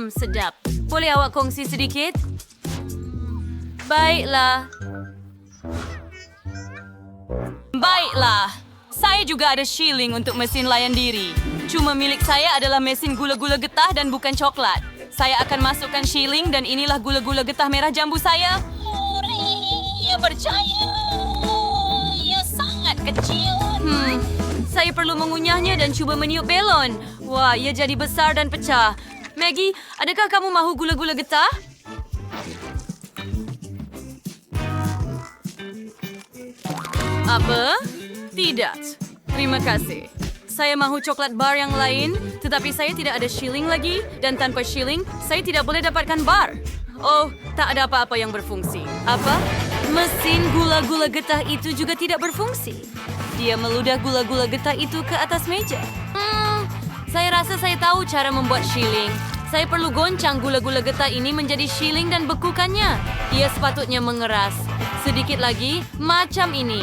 Sedap. Boleh awak kongsi sedikit? Baiklah. Saya juga ada shilling untuk mesin layan diri. Cuma milik saya adalah mesin gula-gula getah dan bukan coklat. Saya akan masukkan shilling dan inilah gula-gula getah merah jambu saya. Ia berjaya. Ia sangat kecil. Saya perlu mengunyahnya dan cuba meniup belon. Wah, ia jadi besar dan pecah. Maggie, adakah kamu mahu gula-gula getah? Apa? Tidak. Terima kasih. Saya mahu coklat bar yang lain, tetapi saya tidak ada shilling lagi, dan tanpa shilling, saya tidak boleh dapatkan bar. Oh, tak ada apa-apa yang berfungsi. Apa? Mesin gula-gula getah itu juga tidak berfungsi. Dia meludah gula-gula getah itu ke atas meja. Saya rasa saya tahu cara membuat shilling. Saya perlu goncang gula-gula getah ini menjadi shilling dan bekukannya. Ia sepatutnya mengeras. Sedikit lagi, macam ini.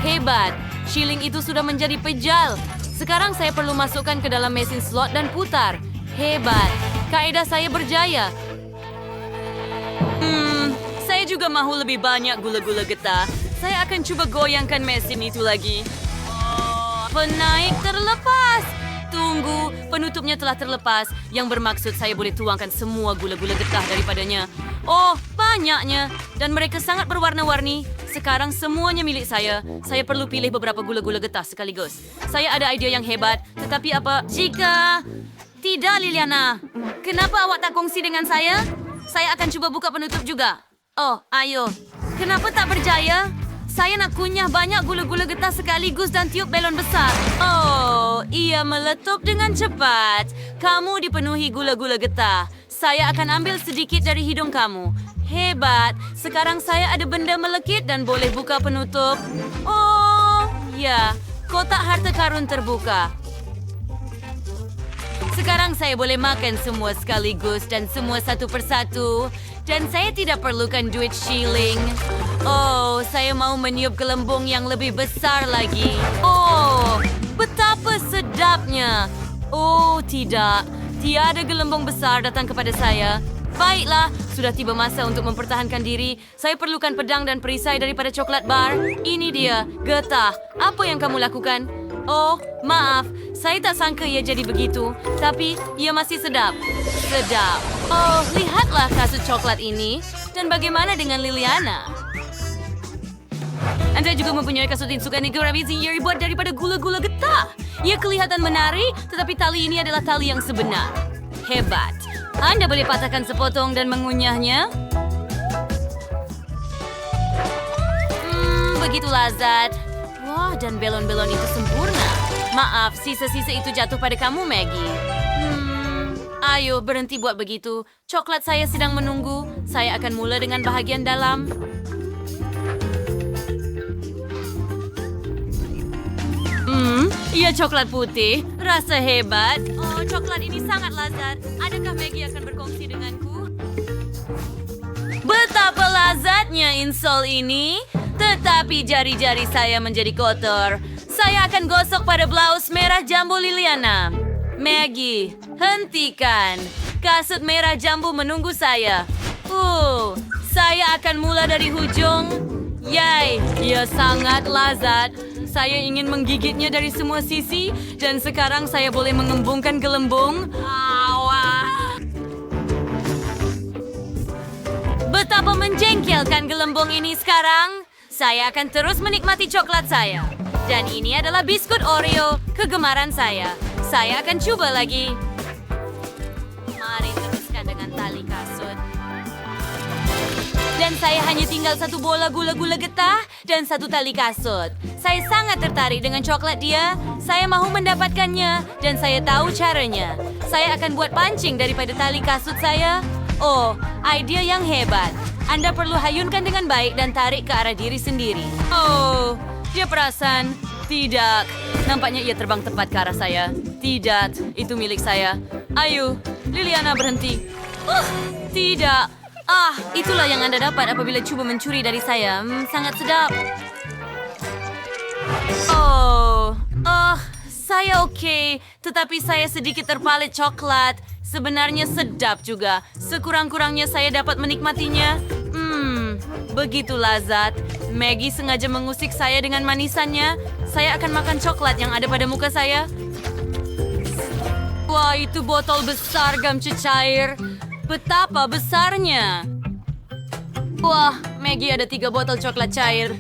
Hebat. Shilling itu sudah menjadi pejal. Sekarang saya perlu masukkan ke dalam mesin slot dan putar. Hebat. Kaedah saya berjaya. Saya juga mahu lebih banyak gula-gula getah. Saya akan coba goyangkan mesin itu lagi. Penaik terlepas. Tunggu, penutupnya telah terlepas, yang bermaksud saya boleh tuangkan semua gula-gula getah daripadanya. Oh, banyaknya. Dan mereka sangat berwarna-warni. Sekarang semuanya milik saya. Saya perlu pilih beberapa gula-gula getah sekaligus. Saya ada idea yang hebat, tetapi apa jika... Tidak, Liliana. Kenapa awak tak kongsi dengan saya? Saya akan cuba buka penutup juga. Oh, ayo. Kenapa tak berjaya? Saya nak kunyah banyak gula-gula getah sekaligus dan tiup belon besar. Oh, ia meletup dengan cepat. Kamu dipenuhi gula-gula getah. Saya akan ambil sedikit dari hidung kamu. Hebat. Sekarang saya ada benda melekit dan boleh buka penutup. Oh, ya. Kotak harta karun terbuka. Sekarang saya boleh makan semua sekaligus dan semua satu persatu. Dan saya tidak perlukan duit shilling. Oh, saya mau meniup gelembung yang lebih besar lagi. Oh, betapa sedapnya. Oh, tidak. Tiada gelembung besar datang kepada saya. Baiklah, sudah tiba masa untuk mempertahankan diri. Saya perlukan pedang dan perisai daripada coklat bar. Ini dia, getah. Apa yang kamu lakukan? Oh, maaf. Saya tak sangka ia jadi begitu. Tapi, ia masih sedap. Sedap. Oh, lihatlah kasut coklat ini. Dan bagaimana dengan Liliana? Anda juga mempunyai kasut insukan Negarabizi yang dibuat daripada gula-gula getah. Ia kelihatan menarik, tetapi tali ini adalah tali yang sebenar. Hebat. Anda boleh patahkan sepotong dan mengunyahnya. Begitu lazat. Wah, dan belon-belon itu sempurna. Maaf, sisa-sisa itu jatuh pada kamu, Maggie. Ayo, berhenti buat begitu. Coklat saya sedang menunggu. Saya akan mula dengan bahagian dalam. Ia coklat putih. Rasa hebat. Oh, coklat ini sangat lazat. Adakah Maggie akan berkongsi denganku? Betapa lazatnya insol ini. Tetapi jari-jari saya menjadi kotor. Saya akan gosok pada blaus merah jambu Liliana. Maggie, hentikan. Kasut merah jambu menunggu saya. Saya akan mula dari hujung. Yay, ia sangat lazat. Saya ingin menggigitnya dari semua sisi. Dan sekarang saya boleh mengembungkan gelembung. Betapa menjengkelkan gelembung ini sekarang. Saya akan terus menikmati coklat saya. Dan ini adalah biskut Oreo, kegemaran saya. Saya akan coba lagi. Mari teruskan dengan tali kasut. Dan saya hanya tinggal satu bola gula-gula getah dan satu tali kasut. Saya sangat tertarik dengan coklat dia. Saya mahu mendapatkannya dan saya tahu caranya. Saya akan buat pancing daripada tali kasut saya. Oh, idea yang hebat. Anda perlu hayunkan dengan baik dan tarik ke arah diri sendiri. Oh, dia perasan. Tidak. Nampaknya ia terbang tepat ke arah saya. Tidak, itu milik saya. Ayo, Liliana berhenti. Tidak. Itulah yang Anda dapat apabila cuba mencuri dari saya. Sangat sedap. Saya oke. Tetapi saya sedikit terpalit coklat. Sebenarnya sedap juga. Sekurang-kurangnya saya dapat menikmatinya. Begitu lazat. Maggie sengaja mengusik saya dengan manisannya. Saya akan makan coklat yang ada pada muka saya. Wah, itu botol besar gam cecair. Betapa besarnya. Wah, Maggie ada 3 botol coklat cair.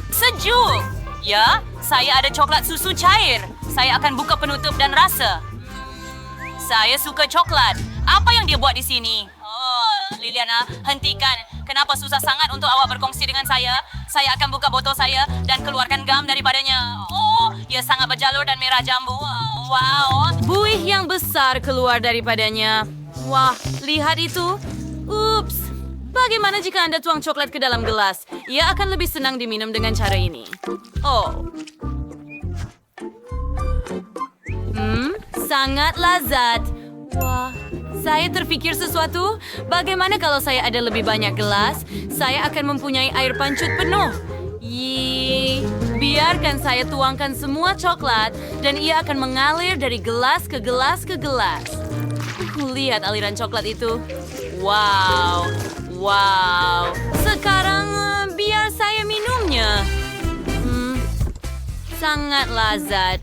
Sejuk. Ya, saya ada coklat susu cair. Saya akan buka penutup dan rasa. Saya suka coklat. Apa yang dia buat di sini? Liliana, hentikan. Kenapa susah sangat untuk awak berkongsi dengan saya? Saya akan buka botol saya dan keluarkan gam daripadanya. Ia sangat berjalur dan merah jambu. Wow. Buih yang besar keluar daripadanya. Wah, lihat itu. Ups. Bagaimana jika Anda tuang coklat ke dalam gelas? Ia akan lebih senang diminum dengan cara ini. Sangat lazat. Wah, saya terfikir sesuatu. Bagaimana kalau saya ada lebih banyak gelas? Saya akan mempunyai air pancut penuh. Biarkan saya tuangkan semua coklat dan ia akan mengalir dari gelas ke gelas ke gelas. Lihat aliran coklat itu. Wow. Sekarang biar saya minumnya. Sangat lazat.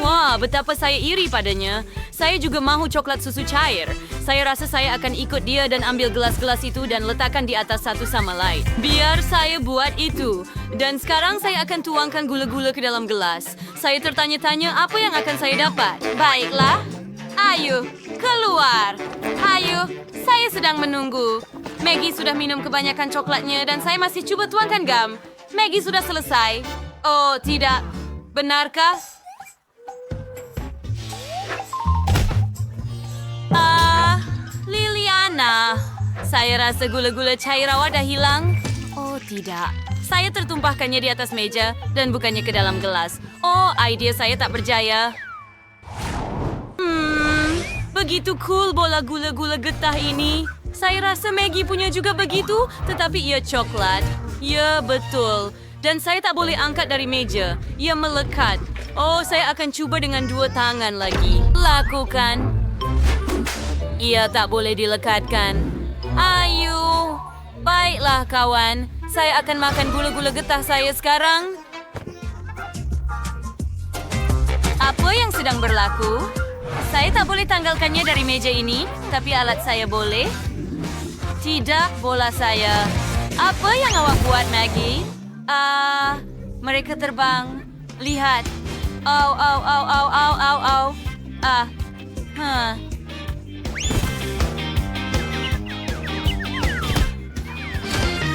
Wah, betapa saya iri padanya. Saya juga mahu coklat susu cair. Saya rasa saya akan ikut dia dan ambil gelas-gelas itu dan letakkan di atas satu sama lain. Biar saya buat itu. Dan sekarang saya akan tuangkan gula-gula ke dalam gelas. Saya tertanya-tanya apa yang akan saya dapat. Baiklah. Ayo, keluar. Ayo, saya sedang menunggu. Maggie sudah minum kebanyakan coklatnya dan saya masih cuba tuangkan gam. Maggie sudah selesai. Oh, tidak. Benarkah? Liliana. Saya rasa gula-gula cair awak dah hilang. Oh, tidak. Saya tertumpahkannya di atas meja dan bukannya ke dalam gelas. Oh, idea saya tak berjaya. Begitu cool bola gula-gula getah ini. Saya rasa Maggie punya juga begitu, tetapi ia coklat. Ya, betul. Dan saya tak boleh angkat dari meja. Ia melekat. Oh, saya akan cuba dengan 2 tangan lagi. Lakukan. Ia tak boleh dilekatkan. Ayo. Baiklah, kawan. Saya akan makan gula-gula getah saya sekarang. Apa yang sedang berlaku? Saya tak boleh tanggalkannya dari meja ini, tapi alat saya boleh. Tidak, bola saya. Apa yang awak buat, Maggie? Mereka terbang. Lihat. Au.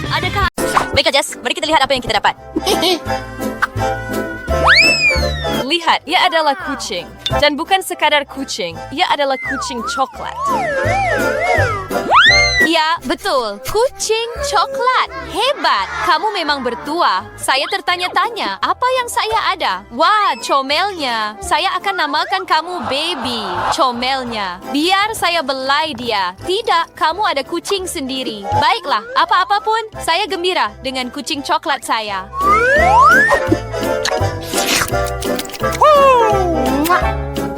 Adakah... Baiklah, Jess. Mari kita lihat apa yang kita dapat. Lihat, ia adalah kucing. Dan bukan sekadar kucing. Ia adalah kucing coklat. Ya, betul. Kucing coklat. Hebat. Kamu memang bertuah. Saya tertanya-tanya, apa yang saya ada? Wah, comelnya. Saya akan namakan kamu Baby. Comelnya. Biar saya belai dia. Tidak, kamu ada kucing sendiri. Baiklah, apa-apapun, saya gembira dengan kucing coklat saya.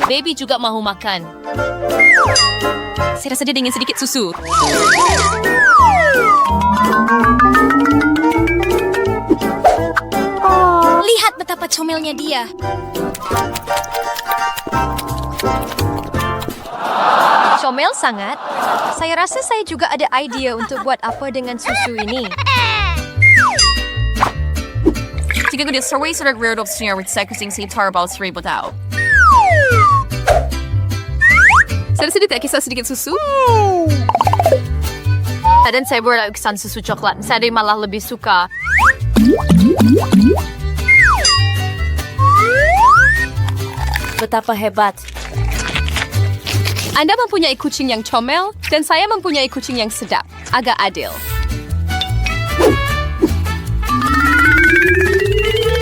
Baby juga mahu makan. Saya rasa dia ingin sedikit susu. Lihat betapa comelnya dia. Comel sangat. Saya rasa saya juga ada idea untuk buat apa dengan susu ini. Jika kau disawai sudah rerodop senior with kucing si tarbal 1000 tau. Saya rasa dia tak kisah sedikit susu. Dan saya berkesan susu coklat. Saya malah lebih suka. Betapa hebat. Anda mempunyai kucing yang comel dan saya mempunyai kucing yang sedap. Agak adil.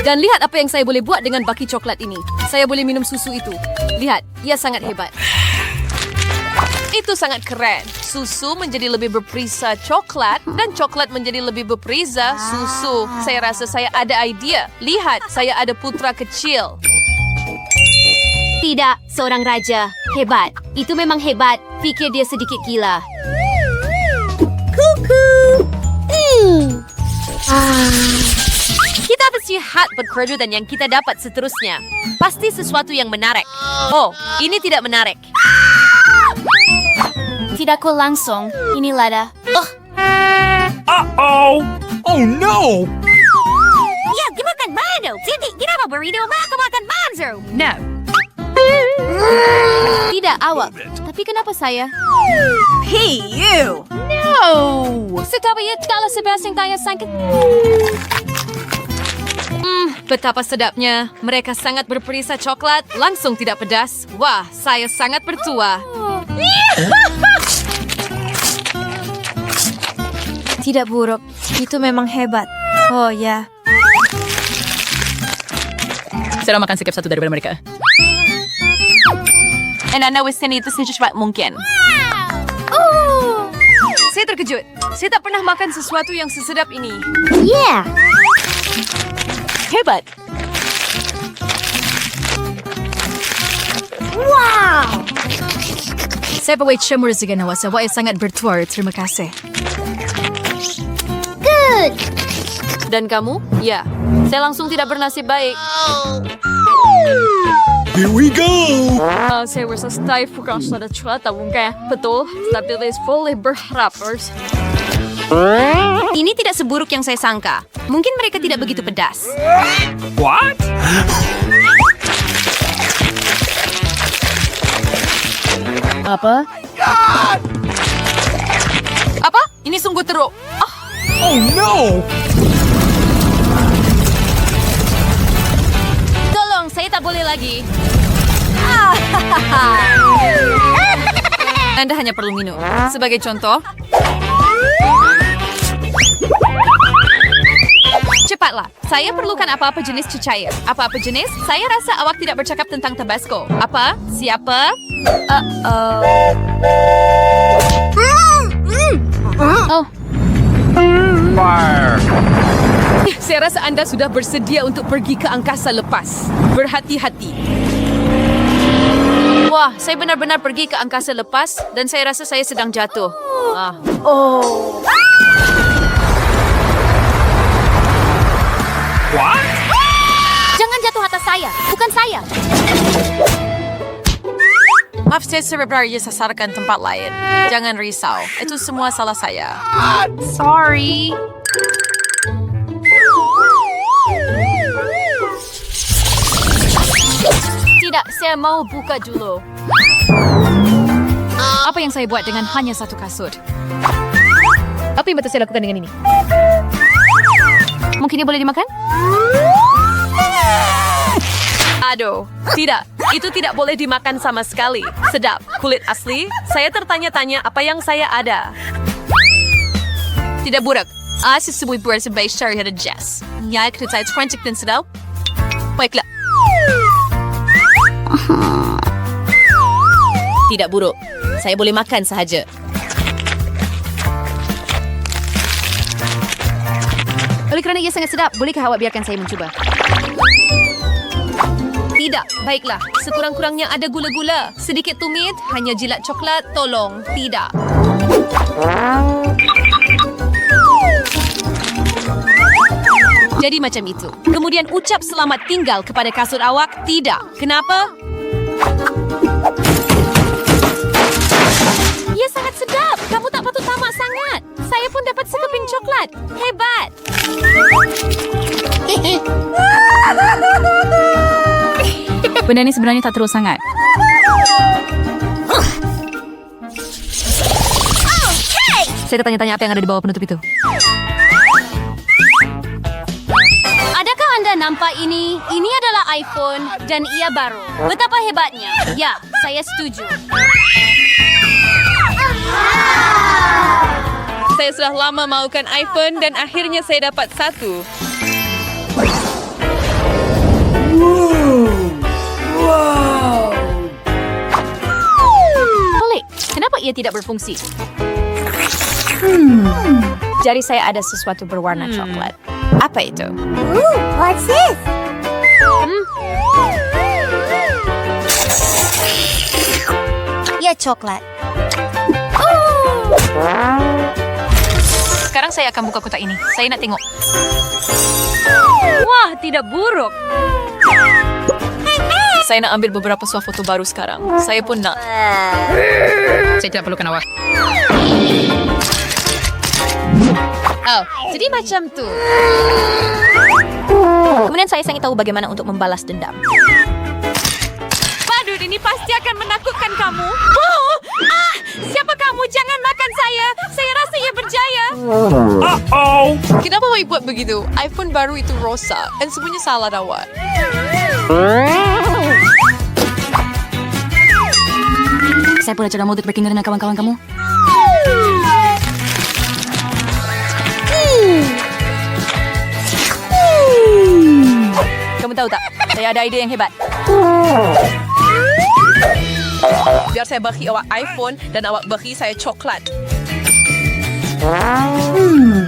Dan lihat apa yang saya boleh buat dengan baki coklat ini. Saya boleh minum susu itu. Lihat, ia sangat hebat. Itu sangat keren. Susu menjadi lebih berperisa coklat dan coklat menjadi lebih berperisa susu. Saya rasa saya ada idea. Lihat, saya ada putra kecil. Tidak, seorang raja. Hebat. Itu memang hebat. Pikir dia sedikit gila. Kuku. Kita bersihat bekerja dan yang kita dapat seterusnya. Pasti sesuatu yang menarik. Oh, ini tidak menarik. Tidak kok langsung. Ini lada. Uh-oh! Oh no! Ya, dimakan mano. Cindy, kenapa burrito aku makan manzo? No. Tidak, awak. Tapi kenapa saya? Hey, you! No! Setahu ia kalau Sebastian tanya sakit. Betapa sedapnya. Mereka sangat berperisa coklat, langsung tidak pedas. Wah, saya sangat bertuah. Tidak buruk. Itu memang hebat. Oh, ya. Saya makan sikap satu daripada mereka. And I know ini itu secepat mungkin. Saya terkejut. Saya tak pernah makan sesuatu yang sesedap ini. Yeah. Hebat. Wow. Saya pawai cemur dengan awak. Saya sangat bertuah. Terima kasih. Good. Dan kamu? Ya. Saya langsung tidak bernasib baik. Here we go! Saya rasa Steve bukan sudah cerita, bukan? Betul, tapi boleh berharap. Ini tidak seburuk yang saya sangka. Mungkin mereka tidak begitu pedas. What? Apa? Apa? Ini sungguh teruk. Oh no! Tolong, saya tak boleh lagi. Anda hanya perlu minum. Sebagai contoh, cepatlah. Saya perlukan apa-apa jenis cecair. Apa-apa jenis? Saya rasa awak tidak bercakap tentang Tabasco. Apa? Siapa? Oh. Fire! Saya rasa anda sudah bersedia untuk pergi ke angkasa lepas. Berhati-hati. Wah, saya benar-benar pergi ke angkasa lepas dan saya rasa saya sedang jatuh. What? Jangan jatuh atas saya, bukan saya. Maaf, saya sebenarnya sasarkan tempat lain. Jangan risau, itu semua salah saya. Sorry. Tidak, saya mau buka dulu. Apa yang saya buat dengan hanya satu kasut? Apa yang betul saya lakukan dengan ini? Mungkin ia boleh dimakan? Aduh, tidak. Itu tidak boleh dimakan sama sekali. Sedap. Kulit asli. Saya tertanya-tanya apa yang saya ada. Tidak buruk. Sesuai buat sebagai syariat jazz. Ya, kerja saya crunchy dan sedap. Baiklah. Tidak buruk. Saya boleh makan sahaja. Oleh kerana ia sangat sedap, bolehkah awak biarkan saya mencuba? Tidak, baiklah. Sekurang-kurangnya ada gula-gula. Sedikit tumit, hanya jilat coklat, tolong. Tidak. Jadi macam itu. Kemudian ucap selamat tinggal kepada kasut awak. Tidak. Kenapa? Ia sangat sedap. Kamu tak patut tamak sangat. Saya pun dapat sekeping coklat. Hebat. Benda ini sebenarnya tak teruk sangat. Saya tanya-tanya apa yang ada di bawah penutup itu. Adakah anda nampak ini? Ini adalah iPhone dan ia baru. Betapa hebatnya. Ya, saya setuju. Saya sudah lama mahukan iPhone dan akhirnya saya dapat satu. Pelik, kenapa ia tidak berfungsi? Jari saya ada sesuatu berwarna coklat. Apa itu? What's this? Ya, coklat. Sekarang saya akan buka kotak ini. Saya nak tengok. Wah, tidak buruk. Saya nak ambil beberapa swafoto baru sekarang. Saya pun nak. Saya tidak perlukan awak. Oh, jadi macam tu. Kemudian saya ingin tahu bagaimana untuk membalas dendam. Badut, ini pasti akan menakutkan kamu. Oh, siapa kamu? Jangan makan saya. Saya rasa ia berjaya. Kenapa awak buat begitu? iPhone baru itu rosak dan semuanya salah awak. Saya pun acara mode breaking dengan kawan-kawan kamu. Kamu tahu tak? Saya ada ide yang hebat. Biar saya bagi awak iPhone dan awak bagi saya coklat.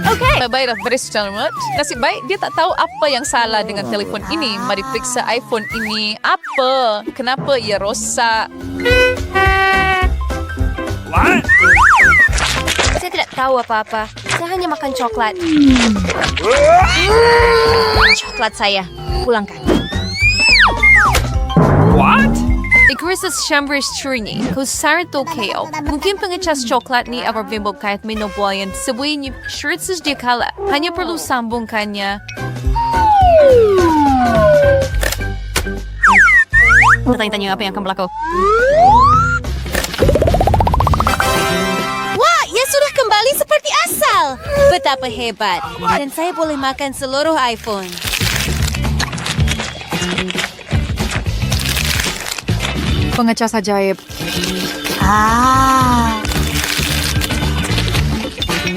Okay. Baiklah, very selamat. Nasib baik dia tak tahu apa yang salah dengan telefon ini. Mari periksa iPhone ini. Apa? Kenapa ia rosak? What? Saya tidak tahu apa-apa. Saya hanya makan coklat. Coklat saya. Pulangkan. What? Icarus Chambers Trini, kung sarito kayo, mungkin pangacas coklat ni Avarbimbog kahit may nabuayan, sabuhin niyo shirts di kala. Hanya perlu sambung kanya. Tanya-tanya apa yang akan berlaku. Wah, ia sudah kembali seperti asal. Betapa hebat. Dan saya boleh makan seluruh iPhone. Pengecas ajaib.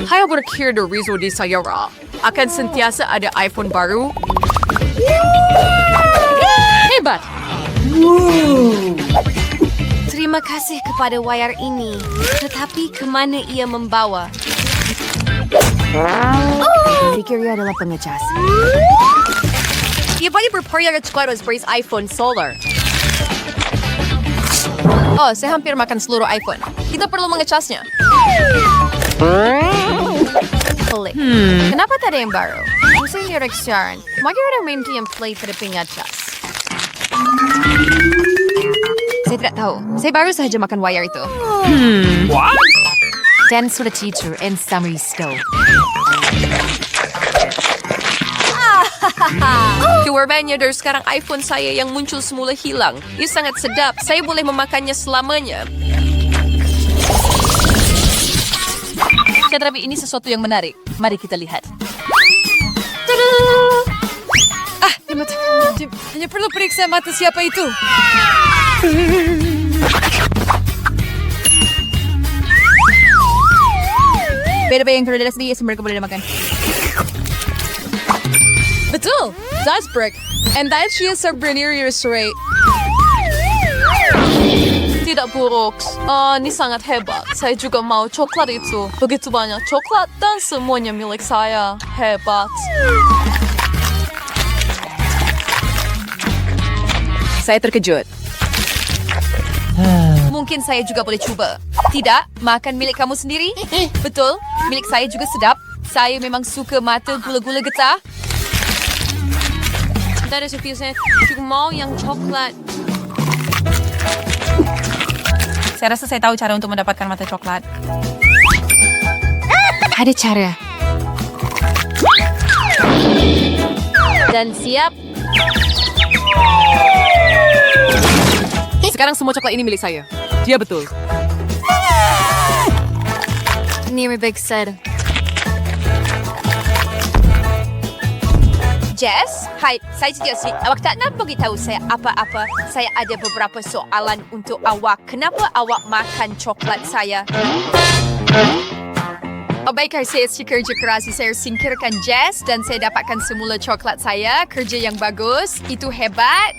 Saya berkira Rizzo di Sayara akan sentiasa ada iPhone baru. Hebat. Terima kasih kepada wayar ini. Tetapi kemana ia membawa? Pikir ia adalah pengecas. Ia boleh berperiaga cuaros beris iPhone solar. Oh, saya hampir makan seluruh iPhone. Kita perlu mengecasnya. Pelik. Kenapa tak ada yang baru? Musim direksian. Makin ada main yang play pada pengecas. Saya tidak tahu. Saya baru sahaja makan wayar itu. What? Dan sudah teacher and summary stove. Kewarbannya dari sekarang iPhone saya yang muncul semula hilang. Ia sangat sedap. Saya boleh memakannya selamanya. Tetapi ini sesuatu yang menarik. Mari kita lihat. Hanya perlu periksa mata siapa itu. Beda yang kerja sendiri mereka boleh makan. Betul, that's brick. And that she is a Brenerius rate. Tidak buruk. Ini sangat hebat. Saya juga mau coklat itu. Begitu banyak coklat dan semuanya milik saya. Hebat. Saya terkejut. Mungkin saya juga boleh cuba. Tidak, makan milik kamu sendiri? Betul, milik saya juga sedap. Saya memang suka mata gula-gula getah. Dari Sophia, saya juga mau yang coklat. Saya rasa saya tahu cara untuk mendapatkan mata coklat. Ada cara. Dan siap. Sekarang semua coklat ini milik saya. Dia betul. Ini lebih besar. Jess, hai, saya sejati. Awak tak nak beritahu saya apa-apa. Saya ada beberapa soalan untuk awak. Kenapa awak makan coklat saya? Baiklah, saya kerja keras. Saya singkirkan Jess dan saya dapatkan semula coklat saya. Kerja yang bagus. Itu hebat.